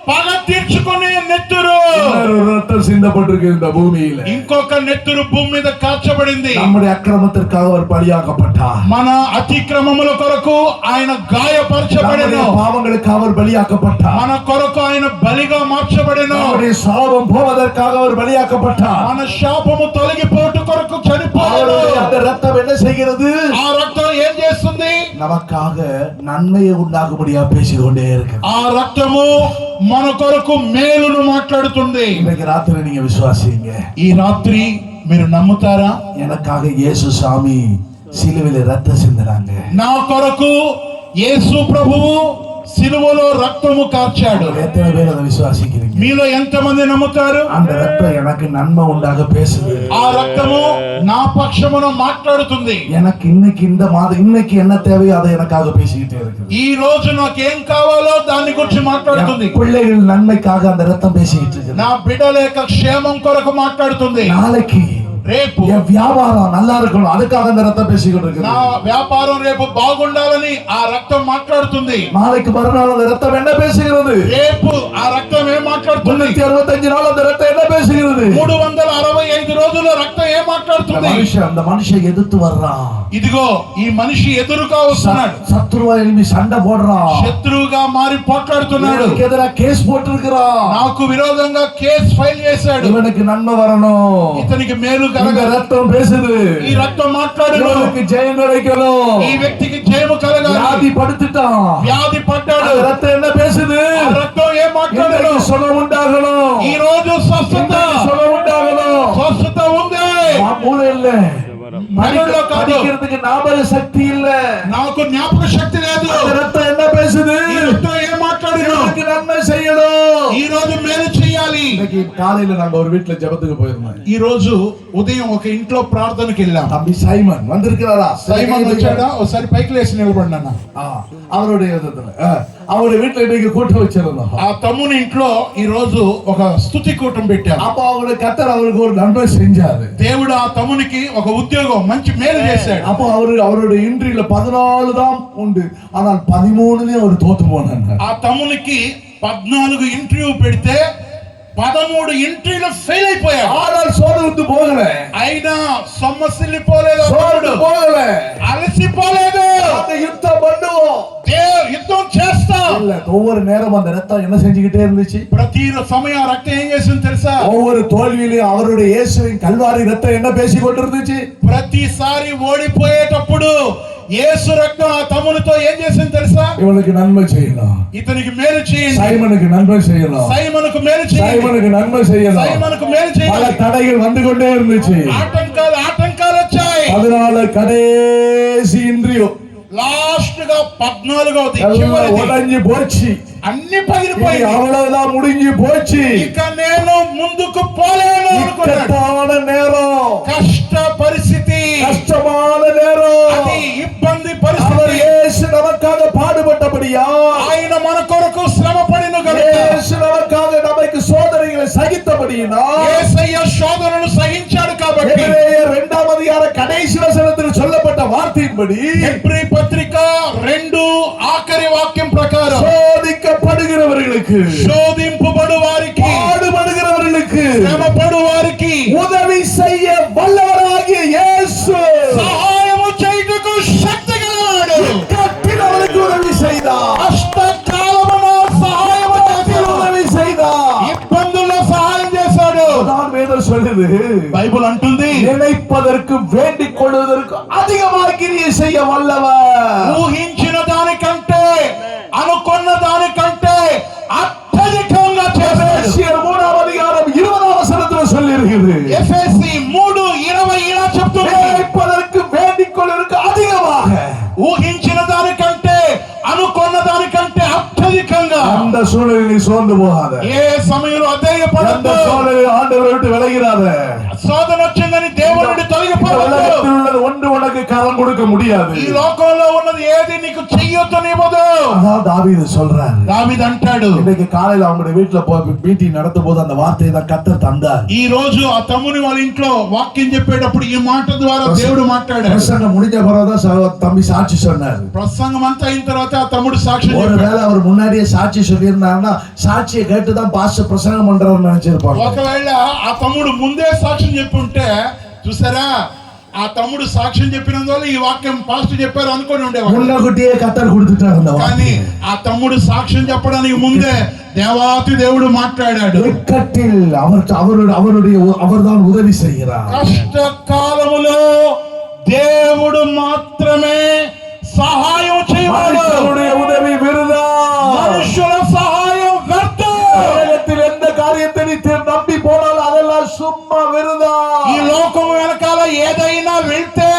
పగ తీర్చుకునే నెత్తురు. இன்னொரு ரத்தம் சிந்தப்பட்டிருக்கு இந்த பூமியில. ఇంకొక నెత్తురు భూమి మీద కాల్చబడింది. நம்முடைய அக்கிரமத்திற்காக அவர் பலியாக்கப்பட்டார். మన అతిక్రమముల కొరకు ఆయన గాయపరచబడెను. நம்முடைய பாவங்களுக்கு அவர் பலியாக்கப்பட்டார். మన కొరకు ఆయన బలిగా మార్చబడెను. நம்முடைய சாபம் போவதற்காக அவர் பலியாக்கப்பட்டார். మన శాపము తొలగిపోటు కొరకు చనిపోయాడు. அவருடைய அந்த ரத்தம் என்ன செய்கிறது? ఆ రక్తం ఏం చేస్తుంది? நமக்காக நன்மையை உண்டாகும்படியா பேசிக்கொண்டே இருக்கு. ఆ రక్తము మన కొరకు మేలును మాట్లాడుతుంది. இன்னைக்கு ராத்திரி நீங்க விசுவாசிங்க, ఈ రాత్రి మీరు నమ్ముతారా? எனக்காக இயேசு சாமி சிலுவையில ரத்தம் சிந்தினாங்க. నా కొరకు యేసు ప్రభువు సిలువలో రక్తము కార్చాడు. எத்தனை பேர் அதை விசுவாசிக்கிறீங்க? మీలో ఎంతమంది నమ్ముతారు? அந்த ரத்தம் எனக்கு நன்மை உண்டாக பேசுது. ఆ రక్తము నా పక్షమున మాట్లాడుతుంది. எனக்கு இன்னைக்கு இந்த மாதம் இன்னைக்கு என்ன தேவையோ அதை எனக்காக பேசிக்கிட்டே இருக்குது. ఈ రోజు నాకేం కావాలో దాని గురించి మాట్లాడుతుంది. என் பிள்ளைகள் நன்மைக்காக அந்த ரத்தம் பேசிக்கிட்டு இருக்குது. నా బిడ్డల యొక్క క్షేమం కొరకు మాట్లాడుతుంది. நாளைக்கு రేపు என் வியாபாரம் நல்லா இருக்கணும், அதுக்காக அந்த ரத்தம் பேசிக்கிட்டு இருக்குது. నా వ్యాపారం రేపు బాగుండాలని ఆ రక్తం మాట్లాడుతుంది. நாளைக்கு மறுநாள் அந்த ரத்தம் என்ன பேசுகிறது? రేపు ఆ రక్తం ఏం మాట్లాడుతుంది? 365 நாள் அந்த ரத்தம் என்ன பேசுகிறது? 365 రోజుల రక్తం ఏం మాట్లాడుతుంది? அந்த மனுஷன் எதிர்த்து வர்றான், ఇదిగో ఈ మనిషి ఎదురుగా వస్తున్నాడు. சத்ருவா எழுப்பி சண்டை போடுறான், శత్రువుగా మారి పోట్లాడుతున్నాడు. இவனுக்கு எதிராக கேஸ் போட்டிருக்கிறான், నాకు విరోధంగా కేసు ఫైల్ చేశాడు. இவனுக்கு நன்மை வரணும், ఇతనికి మేలు இந்த కలగాలి. ரத்தம் பேசுது, ఈ రక్తం మాట్లాడును. இவனுக்கு ஜெயம் கிடைக்கணும், ఈ వ్యక్తికి జయము కలగాలి. வியாதி படுத்துட்டான், వ్యాధి పడ్డాడు. அந்த ரத்தம் என்ன பேசுது? ఆ రక్తం ఏం మాట్లాడను? இன்றைக்கு சுகம் உண்டாகணும், ఈ రోజు స్వస్థత, இன்றைக்கு சுகம் உண்டாகணும். స్వస్థత ఉంది. மூளை இல்ல, మెదడులో కాదు. படிக்கிறதுக்கு ஞாபக சக்தி இல்ல, నాకు జ్ఞాపక శక్తి లేదు. அந்த ரத்தம் என்ன பேசுது? ఈ రక్తం ఏం మాట్లాడను? இவனுக்கு நன்மை செய்யணும். ఈ రోజు మేలు చేయాలి. இன்னைக்கு காலையில நாங்க ஒரு வீட்டுல ஜெபத்துக்கு போயிருந்தோம். ఈ రోజు ఉదయం ఒక ఇంట్లో ప్రార్థనకి వెళ్ళాం. தம்பி சைமன் வந்திருக்கிறாரா? సైమన్ వచ్చాడా? ఒకసారి పైకి లేచి నిలబడి అన్న. அவருடைய விதத்துல அவருடைய வீட்டுல இன்னைக்கு கூட்டம் வச்சிருந்தோம். ఆ తమ్ముని ఇంట్లో ఈ రోజు ఒక స్తుతి కూటం పెట్టారు. அப்ப அவருடைய கர்த்தர் அவருக்கு ஒரு நன்மை செஞ்சாரு. దేవుడు ఆ తమ్మునికి ఒక ఉద్యోగం మంచి మేలు చేశాడు. அப்போ அவருடைய இன்ட்ரியில 14 தான் உண்டு, ஆனால் 13லயும் அவர் தோத்து போனார். ఆ తమ్మునికి 14 ఇంటర్వ్యూ పెడితే 13 ఇంటర్వ్యూలో ఫెయిల్ అయిపోయాడు. ஆனால் சோர்ந்து போகல, అయినా సొమ్మసిల్లిపోలేదు, சோர்ந்து போகல. అలసిపోలేదు. அந்த யுத்தம் பண்ணுவோம் యుద్ధం చేస్తాం. இல்ல, ஒவ்வொரு நேரம் அந்த ரத்தம் என்ன செஞ்சுக்கிட்டே இருந்துச்சு? ప్రతి సమయం రక్తం ఏం చేసింది తెలుసా? ஒவ்வொரு தோல்வியிலும் அவருடைய இயேசுவின் கல்வாரி ரத்தம் என்ன பேசிக் கொண்டிருந்துச்சு? ప్రతిసారి ఓడిపోయేటప్పుడు యేసు రక్తం ఆ తమ్మునితో ఏం చేసింది తెలుసా? இவனுக்கு நன்மை செய்யலாம், ఇతనికి మేలు చేయండి, சைமனுக்கு நன்மை செய்யலாம், సైమనుకు మేలు చేయండి, சைமனுக்கு நன்மை செய்யலாம். సైమనుకు మేలు பல చేయండి. தடைகள் வந்து கொண்டே இருந்துச்சு. ఆటంకాలు వచ్చాయి. 14 கடைசி இந்திரியம் లాస్ట్ గా 14వ எல்லாம் உடைஞ்சு போச்சு. అన్ని పగిలిపోయి அவ்வளவுதான், முடிஞ்சு போச்சு. ఇక నేను ముందుకు పోలేను అనుకున్నాడు. இக்கட்டான நேரம், కష్ట పరిస్థితి, கஷ்டமான நேரம். అది ఇబ్బంది அவர் పరిస్థితి. இயேசு நமக்காக பாடுபட்டபடியா, ఆయన మన కొరకు శ్రమ పడిన గనుక, இயேசு நமக்காக நமக்கு சோதனைகளை சகித்தபடியினா, యేసయ్య శోధనను సహించాడు కాబట్టి, எபிரேயர் 2ஆம் அதிகார கடைசி வசனத்தில் சொல்லப்பட்ட வார்த்தையின்படி, హెబ్రీ పత్రిక 2 ఆఖరి వాక్యం ప్రకారం, சோதிக்கப்படுகிறவர்களுக்கு, శోధింపబడు వారికి, பாடுபடுகிறவர்களுக்கு, శ్రమపడు వారికి உதவி செய்ய வல்லவராகிய இயேசு సహాయము చేయుటకు శక్తి గలవాడు. கட்டில் அவனுக்கு உதவி செய்தார், కష్టకాలమున సహాయము చేశాడు, உதவி செய்தார். ఇబ్బందుల్లో సహాయం చేశాడు. தான் வேதம் சொல்லுது, బైబిల్ అంటుంది, நினைப்பதற்கு வேண்டிக் கொள்வதற்கு அதிகமாக கிரியை செய்ய வல்லவர். ఊహించిన దానికంటే, అనుకున్న దానికంటే అత్యధికంగా చేశాడు. எபேசியர் 3ஆம் அதிகாரம் 20ஆம் வசனத்தில் சொல்லி இருக்குது, ఎఫెసీ 3:20 ఇలా చెప్తుంది, நினைப்பதற்கு வேண்டிக் கொள்வதற்கு அதிகமாக. ఊహించిన దానికంటే, అనుకున్న దానికంటే అత్యధికంగా. அந்த சூழலில் நீ சோர்ந்து போகாத, ఏ సమయంలో அந்த అధైర్యపడద్దు. சூழலில் ஆண்டவரை விட்டு விலகிறாத. శోధన వచ్చిందని దేవుడి నుండి இந்த తొలగిపోవద్దు. உலகத்தில் உள்ளது ஒன்று உனக்கு கரம் கொடுக்க முடியாது. ఈ లోకంలో ఉన్నది ఏది నీకు చెయ్యొద్దనివ్వదు. அதான் தாவீது சொல்றாரு. దావీదు అంటాడు, இன்னைக்கு காலையில அவங்களுடைய வீட்டுல போய் மீட்டிங் நடத்தும் போது அந்த வார்த்தையை தான் கர்த்தர் தந்தார். ఈ రోజు ఆ తమ్ముని వాళ్ళ ఇంట్లో వాక్యం చెప్పేటప్పుడు ఈ మాట ద్వారా దేవుడు మాట్లాడాడు. பிரசங்கம் முடிஞ்ச பிறகுதான் தம்பி சாட்சி சொன்னார். ప్రసంగం అంతా అయిన తర్వాత ఆ తమ్ముడు సాక్ష్యం చెప్పాడు. ஒருவேளை அவர் முன்னாடியே சாட்சி சொல்லியிருந்தாருன்னா சாட்சியை கேட்டுதான் பாஸ்டர் பிரசங்கம் பண்றாருன்னு நினைச்சிருப்பாங்க. ఒకవేళ ఆ తమ్ముడు ముందే సాక్ష్యం చెప్పి ఉంటే, చూసారా, ఆ తమ్ముడు సాక్ష్యం చెప్పినందువల్ల ఈ వాక్యం పాస్టర్ చెప్పారు అనుకొని ఉండేవాడు. முன்னகுட்டியே கர்த்தர் கொடுத்துட்டார் அந்த కానీ வார்த்தையை. ఆ తమ్ముడు సాక్ష్యం చెప్పడానికి ముందే దేవాతి దేవుడు మాట్లాడాడు. இக்கட்டில் அவர்தான் உதவி செய்கிறார். కష్టకాలములో దేవుడు మాత్రమే సహాయం చేయవాడు. மனுஷனுடைய உதவி விருதா, మనుషుల సహాయం వ్యర్థం. உலகத்தில் எந்த காரியத்தை நீ நம்பி போனால் அதெல்லாம் சும்மா விருதா. ఈ లోకం వెనకాల ఏదైనా వెళ్తే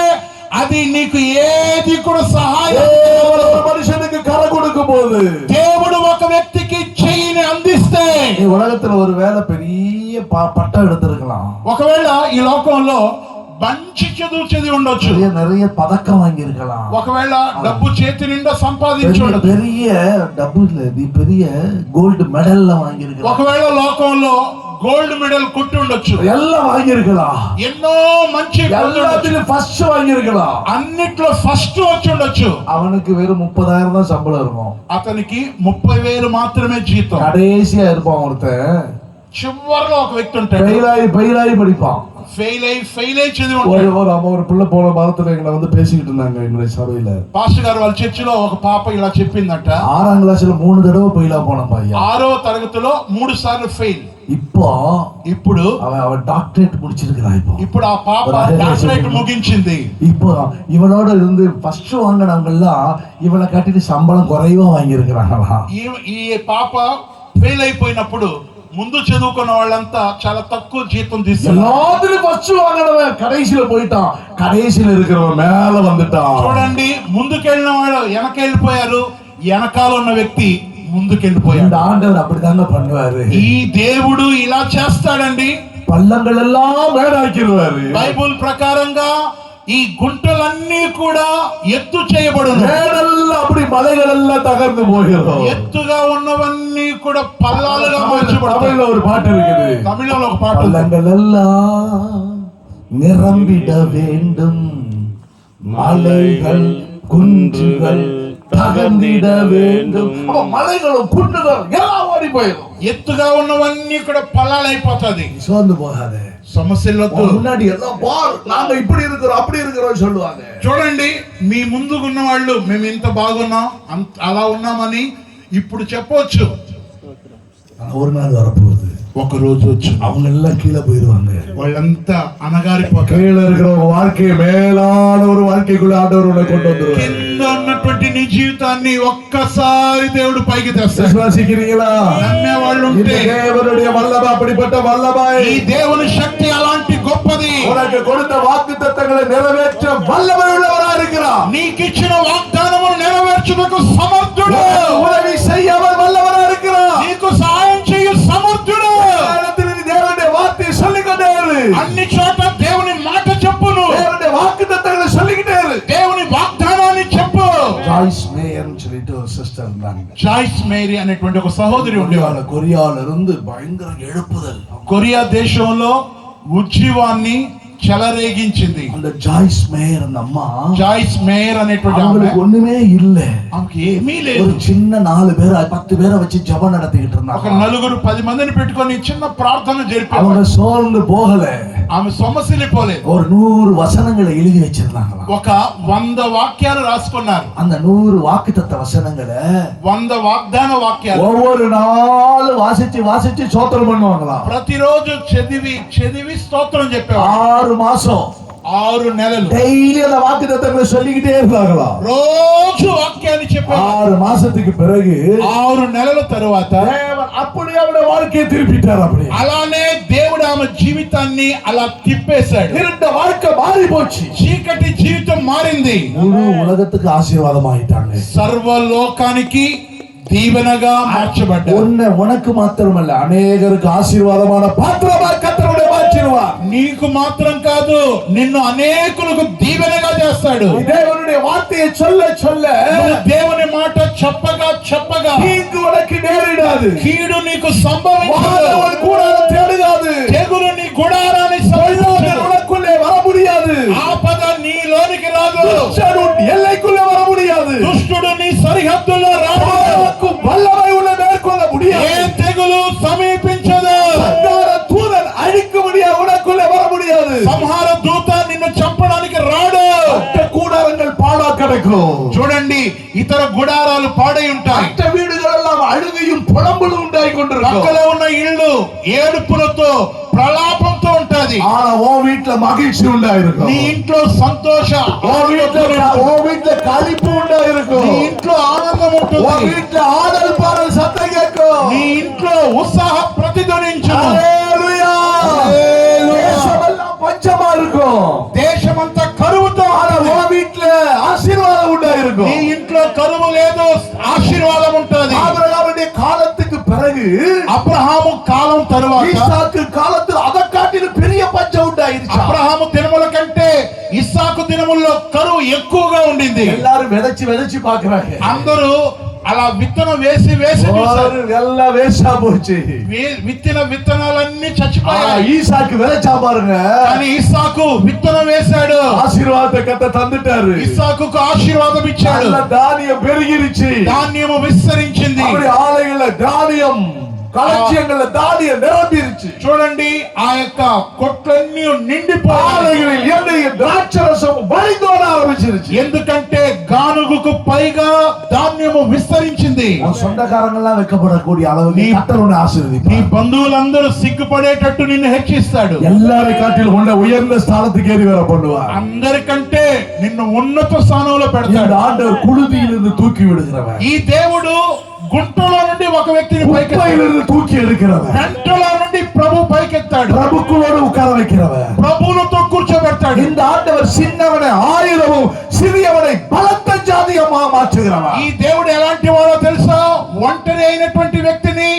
అది నీకు ఏది కూడా సహాయం. தேவன் ஒரு மனுஷனுக்கு கரை கொடுக்கும் போது, దేవుడు ఒక వ్యక్తికి చెయ్యిని అందిస్తే, நீ உலகத்துல ஒரு வேலை பெரிய பட்டம் எடுத்திருக்கலாம், ఒకవేళ ఈ లోకంలో మంచి చదువు చదివి ఉండొచ్చు, நிறைய பதக்கம் வாங்கி இருக்கலாம், ఒకవేళ డబ్బు చేతి నిండా సంపాదించు, பெரிய டబ్బு இல்ல, நீ பெரிய கோல்டு மெடல்ல வாங்கி இருக்கலாம், ఒకవేళ లోకంలో గోల్డ్ మెడల్ కొట్టి ఉండొచ్చు, எல்லாம் வாங்கி இருக்கலாம், ఎన్నో మంచి எல்லாத்திலும் ஃபர்ஸ்ட் வாங்கி இருக்கலாம். అన్నిట్లో ఫస్ట్ వచ్చి ఉండొచ్చు. அவனுக்கு வெறும் 30,000 தான் சம்பளம் இருக்கும். అతనికి 30,000 మాత్రమే జీతం. கடைசியா இருப்பான் ஒருத்தன், చివరిలో ఒక వ్యక్తి ఉంటాడు, பயிலாய் படிப்பான். ఫెయిల్ అయి చదివి ఉంటాడు. ஒரு பிள்ளை போன வாரத்துல எங்களை வந்து பேசிக்கிட்டு இருந்தாங்க எங்களுடைய சபையில. పాస్టర్ గారు వాళ్ళ చర్చిలో ఒక పాప ఇలా చెప్పిందట, 6ஆம் கிளாஸ்ல 3 தடவை பயிலா போன பையன். 6వ తరగతిలో 3 సార్లు ఫెయిల్. ఇప్పుడు அவன் டாக்டரேட் முடிச்சிருக்கிறான். ఇప్పుడు ఆ పాప డాక్టరేట్ ముగించింది. இப்போ இவனோட இருந்து ஃபர்ஸ்ட் வாங்கினவங்க எல்லாம் இவனை கட்டிட்டு சம்பளம் குறைவா வாங்கி இருக்கிறாங்களா. ఈ పాప ఫెయిల్ అయిపోయినప్పుడు ముందు చదువుకున్న వాళ్ళంతా చాలా తక్కువ జీతం తీసుకున్నారు. எல்லாத்துலயும் ஃபர்ஸ்ட் வாங்கினவன் கடைசியில போயிட்டான், கடைசியில இருக்கிறவன் மேல வந்துட்டான். చూడండి, ముందుకెళ్ళిన వాళ్ళు వెనకెళ్ళిపోయారు, వెనకాల ఉన్న వ్యక్తి ముందుకెళ్ళిపోయాడు. இந்த ஆண்டவர் அப்படிதாங்க பண்ணுவாரு. ఈ దేవుడు ఇలా చేస్తాడండి. பள்ளங்கள் எல்லாம் மேடாக்கிடுவாரு. బైబుల్ ప్రకారంగా ఈ గుంటలన్నీ కూడా ఎత్తు చేయబడును. மேடெல்லாம் அப்படி மலைகள் எல்லாம் தகர்ந்து போகிறோம். ఎత్తుగా ఉన్నవన్నీ కూడా పల్లాలుగా మార్చబడతాయి. தமிழ்ல ஒரு பாட்டு இருக்குது, తమిళంలో ఒక పాట ఉంది. பள்ளங்கள் எல்லாம் நிரம்பிட வேண்டும், மலைகள் குன்றுகள் தகர்ந்திட வேண்டும். அப்ப மலைகளும் குன்றுகள் எல்லாம் மாறி போயிடும். ఎత్తుగా ఉన్నవన్నీ కూడా పొలాలైపోతుంది. சோர்ந்து போகாத. సమస్యలతో முன்னாடி எல்லாம் பார், நாங்க இப்படி இருக்கிறோம் அப்படி இருக்கிறோம் சொல்லுவாங்க. చూడండి, మీ ముందుకున్న వాళ్ళు మేము ఇంత బాగున్నాం అలా ఉన్నామని ఇప్పుడు చెప్పొచ్చు. ஒரு நாள் வரப்போகுது, ఒక రోజు వచ్చు அவங்க எல்லாம் கீழே போயிருவாங்க. వాళ్ళంతా అనగారిపోతారు. கீழே இருக்கிற வாழ்க்கை மேலான ஒரு வாழ்க்கைக்குள்ள ஆண்டவர் உன்னை கொண்டு வந்துருவார். కింద ఉన్నటువంటి నీ జీవితాన్ని ఒక్కసారి దేవుడు పైకి తెస్తాడు. విశ్వాసిக்கிறீங்களா? నమ్మే వాళ్ళు ఉంటే தேவனுடைய வல்லமை அப்படிப்பட்ட வல்லமை, ఈ దేవుని శక్తి అలాంటి గొప్పది. உனக்கு கொடுத்த வாக்குத்தத்தங்களை நிறைவேற்ற வல்லமை உள்ளவரா இருக்கிறார். నీకిచ్చిన వాగ్దానమును నెరవేర్చుటకు సమర్థుడు. உதவி செய்ய அவர் வல்லவரா இருக்கிறார். నీకు సహాయం చేయు సమర్థుడు. தேவனுடைய வார்த்தையை சொல்லிக்கிட்டே இரு. అన్ని చోట దేవుని మాట చెప్పును. தேவனுடைய வாக்குத்தத்தங்களை சொல்லிக்கிட்டே இரு. దేవుని వాగ్దానాన్ని చెప్పు. ஜாய்ஸ் மேயர்னு சொல்லிட்டு ஒரு சிஸ்டர் இருந்தாங்க. జాయిస్ మేరీ అనేటువంటి ఒక సహోదరి ఉండేవారు. కొరియాలో இருந்து பயங்கர எழுப்புதல். కొరియా దేశంలో ఉజ్జీవాన్ని చెలరేగించింది. அந்த ஜாய்ஸ் மேயர் அந்த அம்மா, జాయిస్ మేయర్ అనేటువంటి ఆమె, அவங்களுக்கு ஒண்ணுமே இல்ல. ఆమెకి ఏమీ ஒரு లేదు. சின்ன 4 பேர் 10 பேரை வச்சு ஜெபம் நடத்திட்டு ఒక இருந்தாங்க. నలుగురు 10 మందిని పెట్టుకొని చిన్న ప్రార్థన జరిపారు. அவங்க సోర్ந்து పోగల. ఆమె సొమ్మసిల్లిపోలేదు. ஒரு 100 வசனங்களை எழுதி வச்சிருந்தாங்க. ఒక 100 వాక్యాలు రాసుకున్నారు. அந்த 100 வாக்குத்தத்த வசனங்களை 100 వాగ్దాన వాక్యాలు ஒவ்வொரு நாளும் வாசிச்சு வாசிச்சு சோத்திரம் பண்ணுவாங்களாம். ప్రతిరోజు చదివి చదివి స్తోత్రం చెప్పేవారు. 6 மாசம் 6 నెలలు டெய்லி அந்த வாக்குத்தத்தங்களை சொல்லிக்கிட்டே இருந்தாங்களாம். రోజు వాక్యాన్ని చెప్పేవారు. 6 மாசத்துக்கு பிறகு 6 నెలల తరువాత தேவன் அப்படியே அவருடைய வாழ்க்கையை திருப்பிட்டார். அப்படி అలానే దేవుడు ఆమె జీవితాన్ని అలా తిప్పేశాడు. இருந்த வாழ்க்கை மாறி போச்சு. చీకటి జీవితం మారింది. முழு உலகத்துக்கு ஆசீர்வாதம் ஆயிட்டாங்க. సర్వలోకానికి దీవెనగా మార్చబడ్డారు. உனக்கு மாத்திரமல்ல, அநேகருக்கு ஆசீர்வாதமான பாத்திரமா கர்த்தருடைய மாற்றிடுவார். నీకు మాత్రం కాదు, నిన్ను అనేకులకు దీవెనగా చేస్తాడు. தேவனுடைய வார்த்தையை சொல்ல சொல்ல నువ్వు దేవుని మాట చెప్పగా చెప్పగా தீங்கு உனக்கு நேரிடாது. కీడు నీకు సంభవించదు. வானவர் கூடாரம் தேடுகாது. తెగులు నీ గుడారాన్ని பொல்லாதவர் సంభవించదు. உனக்குள்ளே வர முடியாது. ఆపద నీలోనికి రాదు. துஷ்டன் எல்லைக்குள்ளே வர முடியாது. దుష్టుడు నీ సరిహద్దులో రాడు. பாவக்கும் வல்லமை உள்ள மேற்கொள்ள ఏ முடியாது. తెగులు సమీపించదు. சங்கார தூதன் அழிக்க முடியாது, உனக்குள்ளே வர முடியாது. సంహార దూత నిన్ను చంపడానికి రాడు. மற்ற கூடாரங்கள் பாழா கிடக்கும். చూడండి, ఇతర గుడారాలు పాడై ఉంటాయి. மற்ற வீடுகள் எல்லாம் அழுகையும் புலம்பலும் உண்டாகி கொண்டிருக்கும். పక్కన ఉన్న ఇళ్ళు ఏడుపులతో ప్రలాపంతో ఉంటది. ஆனா உன் வீட்டுல மகிழ்ச்சி உண்டாயிருக்கும். నీ ఇంట్లో సంతోష, உன் வீட்டுல களிப்பு உண்டாயிருக்கும். నీ ఇంట్లో ఆనందం உன் ఉంటుంది. வீட்டுல ஆடல் பாடல் சத்தம் கேட்கும். నీ ఇంట్లో ఉత్సాహ ప్రతిధ్వనించు. ஹல்லேலூயா. தேசமெல்லாம் பஞ்சமா இருக்கும். దేశమంతా కరువుతో ஆனா உன் வீட்டுல ஆசீர்வாதம் உண்டாயிருக்கும். నీ ఇంట్లో కరువు లేదు, ఆశీర్వాదం ఉంటది. ஆபிரகாமுடைய காலத்துக்கு பிறகு అబ్రహాము కాలం తరువాత ஈசாக்கு காலத்தில் அதை காட்டிலும் பெரிய பஞ்சம் உண்டாயிருச்சு. అబ్రహాము దినముల కంటే ఇస్సాకు దినముల్లో కరువు ఎక్కువగా ఉండింది. எல்லாரும் விதைச்சு பாக்குறாங்க. అందరూ అలా విత్తనం వేసి వేసి చూశారు. எல்லாம் வேஸ்டா போச்சு. విత్తిన విత్తనాలన్నీ చచ్చిపోయాయి. ஈசாக்கு விதைச்சா பாருங்க. కానీ ఇస్సాకు విత్తనం వేశాడు. ஆசீர்வாதத்தை கத்த தந்துட்டாரு. ఇస్సాకుకు ఆశీర్వాదం ఇచ్చాడు. நல்ல தானியம் பெருகிருச்சு. ధాన్యము విస్తరించింది. அப்படி ஆலைகள தானியம், களஞ்சியங்கள தானியம் நிரம்பிருச்சு. చూడండి, ఆ యొక్క కొట్లన్నీ నిండిపోయాయి. ஆலைகளில் எண்ணெய் திராட்சரசம் வழிந்தோட ஆரம்பிச்சிருச்சு. ఎందుకంటే గానుగుకు పైగా ధాన్యము విస్తరించింది. உன் சொந்தக்காரங்க எல்லாம் வைக்கப்படக்கூடிய அளவுக்கு கர்த்தர் உன்னை నీ ஆசீர்வதிப்பார். బంధువులందరూ సిగ్గుపడేటట్టు నిన్ను హెచ్చిస్తాడు. எல்லாரை காட்டிலும் உன்னை உயர்ந்த ஸ்தானத்துக்கு ஏறி வர பண்ணுவார். అందరికంటే నిన్ను ఉన్నత స్థానంలో இந்த పెడతాడు. ஆண்டவர் குழுதியிலிருந்து தூக்கி விடுகிறவன். ఈ దేవుడు గుంటలో నుండి ఒక వ్యక్తిని పైకెత్తాడు. குப்பையிலிருந்து தூக்கி எடுக்கிறவன். గంటలో నుండి ప్రభు పైకెత్తాడు. பிரபுக்களோடு உட்கார வைக்கிறவன். ప్రభువులతో కూర్చోబెడతాడు. இந்த ஆண்டவர் சின்னவனை ஆயிரமும் சிறியவனை பலத்த ஜாதியமா மாற்றுகிறவன். ఈ దేవుడు ఎలాంటి వాడో తెలుసా? ఒంటరి అయినటువంటి వ్యక్తిని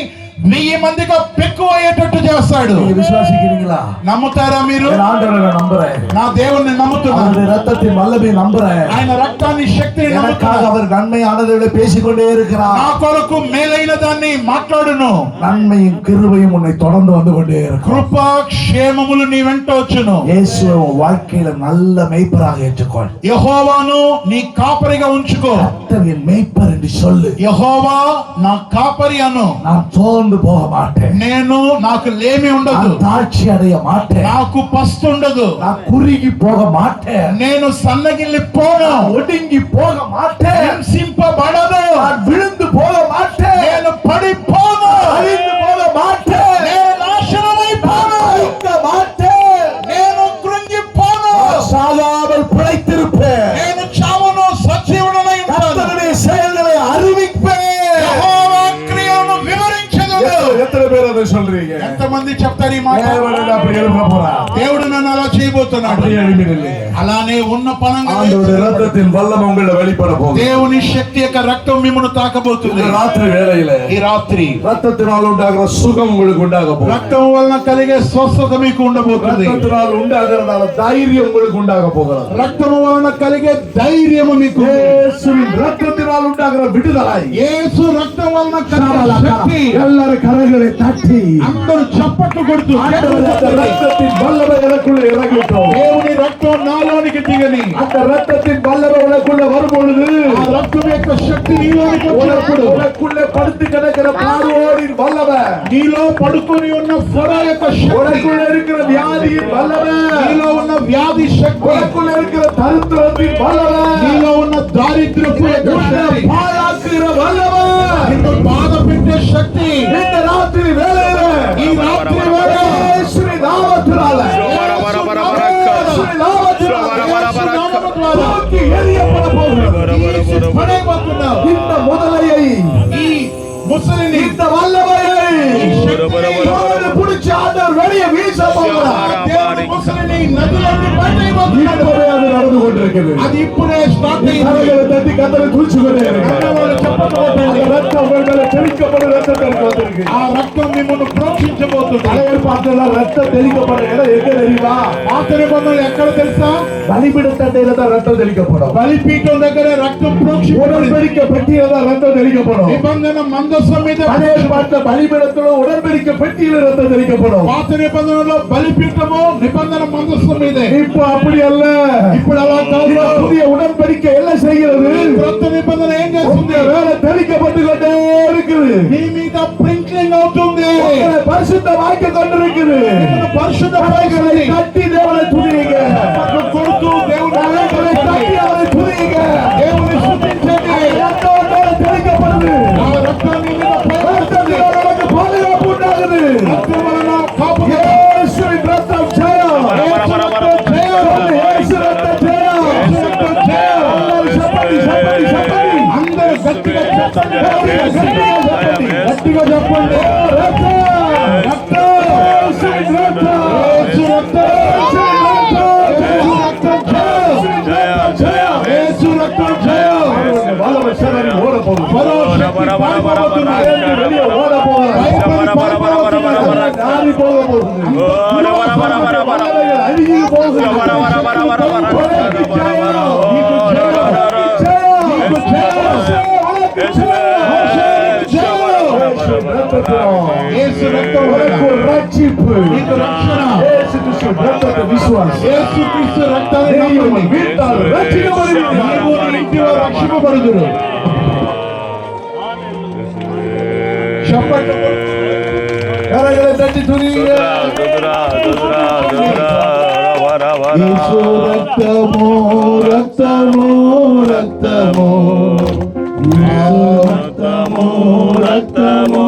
1000 మందిగా పెక్కువ అయ్యేటట్టు చేస్తాడు. நீங்க விசுவாசிக்கிறீங்களா? నమ్ముతారా మీరు? என் ஆண்டவரை நான் நம்புறேன். నా దేవుణ్ణి నమ్ముతున్నాను. அவருடைய ரத்தத்தின் வல்லமை நம்புறேன். ఆయన రక్తాన్ని శక్తిని எனக்காக నమ్ముతాను. அவர் நன்மையானதை பேசிக்கொண்டே இருக்கிறார். నా కొరకు మేలైన దాన్ని మాట్లాడును. நன்மையும் கிருபையும் உன்னை தொடர்ந்து வந்து கொண்டே இருக்கும். కృపా క్షేమములు నీ వెంట వచ్చును. இயேசுவை உன் வாழ்க்கையில நல்ல மேய்ப்பராக ஏற்றுக்கொள். యెహోవాను నీ కాపరిగా ఉంచుకో. கர்த்தர் என் மேய்ப்பர் என்று சொல்லு. యెహోవా నా కాపరి అను. நான் சோர்ந்து போக மாட்டேன். నేను నాకు లేమి ఉండదు. நான் தாழ்ச்சி அடைய மாட்டேன். నాకు పస్తు ఉండదు. நான் குறுகி போக மாட்டேன். నేను సన్నగిల్లి పోను. நான் ஒடுங்கி போக மாட்டேன். హింసింపబడను. நான் விழுந்து போக மாட்டேன். నేను పడిపోను. அழிந்து போக மாட்டேன். నేను నాశనమైపోను. அழிக்க மாட்டேன். నేను కృంగిపోను. சாகாமல் பிழைத்திருப்பேன். నేను చావును సజీవుడనై ఉంటాను. கர்த்தருடைய செயல்களை அறிவிப்பேன். యెహోవా క్రియలను వివరించెదను. எத்தனை பேர் அதை சொல்றீங்க? ఎంతమంది చెప్తారు ఈ మాట? தேவன் அப்படி எழுப்ப போறார். దేవుడు నన్ను అలా చేయబోతున్నాడు. அப்படி எழுப்பிடலையே. అలానే ఉన్న పనంగా ஆண்டவருடைய ரத்தத்தின் வல்லமை உங்களை வெளிப்பட போகுது. దేవుని శక్తి యొక్క రక్తం మిమ్మల్ని తాకబోతుంది. இந்த ராத்திரி வேளையில ఈ రాత్రి ரத்தத்தினால் உண்டாகிற சுகம் உங்களுக்கு உண்டாக போகுது. రక్తం వలన కలిగే స్వస్థత మీకు ఉండబోతుంది. ரத்தத்தினால் உண்டாகிறதால தைரியம் உங்களுக்கு உண்டாக போகிறது. రక్తం వలన కలిగే ధైర్యము మీకు ఉంది. இயேசுவின் ரத்தத்தினால் உண்டாகிற விடுதலை. యేసు రక్తం వలన కలిగే శక్తి. எல்லாரும் கரங்களை தட்டி అందరూ చప్పట్లు కొడుతూ ஆண்டவருடைய ரத்தத்தின் வல்லமை எனக்குள்ள இறங்கட்டும். దేవుని రక్తం నాలోనికి దిగని. அந்த ரத்தத்தின் வல்லமை உனக்குள்ள வரும்பொழுது ఆ రక్తం యొక్క శక్తి నీలోనికి వచ్చినప్పుడు உனக்குள்ள படுத்து கிடக்கிற பார்வோனின் வல்லமை, నీలో పడుకొని ఉన్న ఫరో యొక్క శక్తి, உனக்குள்ள இருக்கிற வியாதியின் வல்லமை, నీలో ఉన్న వ్యాధి శక్తి, உனக்குள்ள இருக்கிற தரித்திரத்தின் வல்லமை, నీలో ఉన్న దారిద్ర్యపు యొక్క உன்னை శక్తి, பாழாக்குகிற வல்லமை నిన్ను బాధ పెట్టే శక్తి இந்த ராத்திரி வேளையில ఈ రాత్రి వేళ இயேசுவின் நாமத்தினால இயேசுவின் நாமத்தினால தூக்கி எறியப்பட போகிறது. తీసి పడేయబోతున్నావు. இந்த முதலையை, ఈ ముసలిని, இந்த వల్లమైயை தோளில் பிடிச்சு ஆண்டவர் வெளியே வீச போகிறார். దేవుని ముసలిని నదిలోకి పడేయబోతున్నాడు. இப்பவே அது நடந்து கொண்டிருக்கிறது. అది ఇప్పుడే స్టార్ట్ అయింది. கரங்களை தட்டி கத்தரை துதிச்சு கொண்டே இருக்கிறார். అన్నవాళ్ళు చెప్పట్లు அந்த కొట్టండి. ரத்தம் உங்கள் மேல தெளிக்கப்படும் ரத்தத்தை வந்திருக்கு. ఆ రక్తం మిమ్మల్ని ప్రోక్షించబోతుంది. பழைய பாட்டுல ரத்தம் தெளிக்கப்பட இடம் எங்க தெரியுமா? పాత నిబంధనలు ఎక్కడ తెలుసా? பலிபீட தண்டையில தான் ரத்தம் தெளிக்கப்படும். బలిపీఠం దగ్గర రక్తం ప్రోక్షించబడింది. உடன்படிக்கை பெட்டியில தான் ரத்தம் தெளிக்கப்படும். నిబంధన మందసం మీద பழைய பாட்டுல பலிபீடத்துல உடன்படிக்கை பெட்டியில ரத்தம் தெளிக்கப்படும். పాత నిబంధనలో బలిపీఠము నిబంధన మందసం మీదే. இப்போ அப்படி அல்ல. ఇప్పుడు అలా కాదు. இந்த புதிய உடன்படிக்கை என்ன செய்கிறது? కొత్త నిబంధన ఏం చేస్తుంది? உங்க வேலை தெளிக்கப்பட்டு கொண்டே இருக்குது. నీ మీద ప్రింక్లింగ్ అవుతుంది. உங்களை பரிசுத்தமாக்கி கொண்டிருக்குது. నిన్ను పరిశుద్ధ கரங்களை தட்டி தேவனை துதியுங்க. కొడుతూ దేవుని கரங்களை தட்டி அவரை துதியுங்க. దేవుని స్తుతించండి. ரத்தம் மேல தெளிக்கப்படுது. ఆ రక్తం నీ మీద పడుతుంది. ரத்தத்தினால் உனக்கு பாதுகாப்பு உண்டாகுது. రక్తం వలన కాపు இயேசுவின் ரத்தம் ஜெயம். இயேசு ரத்தம் ஜெயம். எல்லாரும் சப்படி சப்படி சப்படி. అందరూ గట్టిగా చెప్పండి. గట్టిగా చెప్పండి. రక్తం రక్తం యేసువిన్ రక్తం. యేసు రక్తం. యేసు రక్తం జయం. జయం. యేసు రక్తం జయం. వాళ్ళ వర్షాలని ఓడపోదు. ఫరో శక్తి పారిపోబోతుంది. வெளியே ఓడ పోవాలి. దారి పోగబోతుంది. అడిగి పోతుంది. యేసు రక్తం రక్షింపు. నీకు రక్షణ. యేసు క్రీస్తు రక్తపు విశ్వాసం. యేసు క్రీస్తు రక్తాన్ని నీవు నమ్మండి. వీటాలు రక్షింపబడినది. నీవు నీ ఇంటిలో రక్షింపబడుదురు. చెప్పండి. కరగల తట్టి తునియ. యేసు రక్తము రక్తము రక్తము రక్తము రక్తము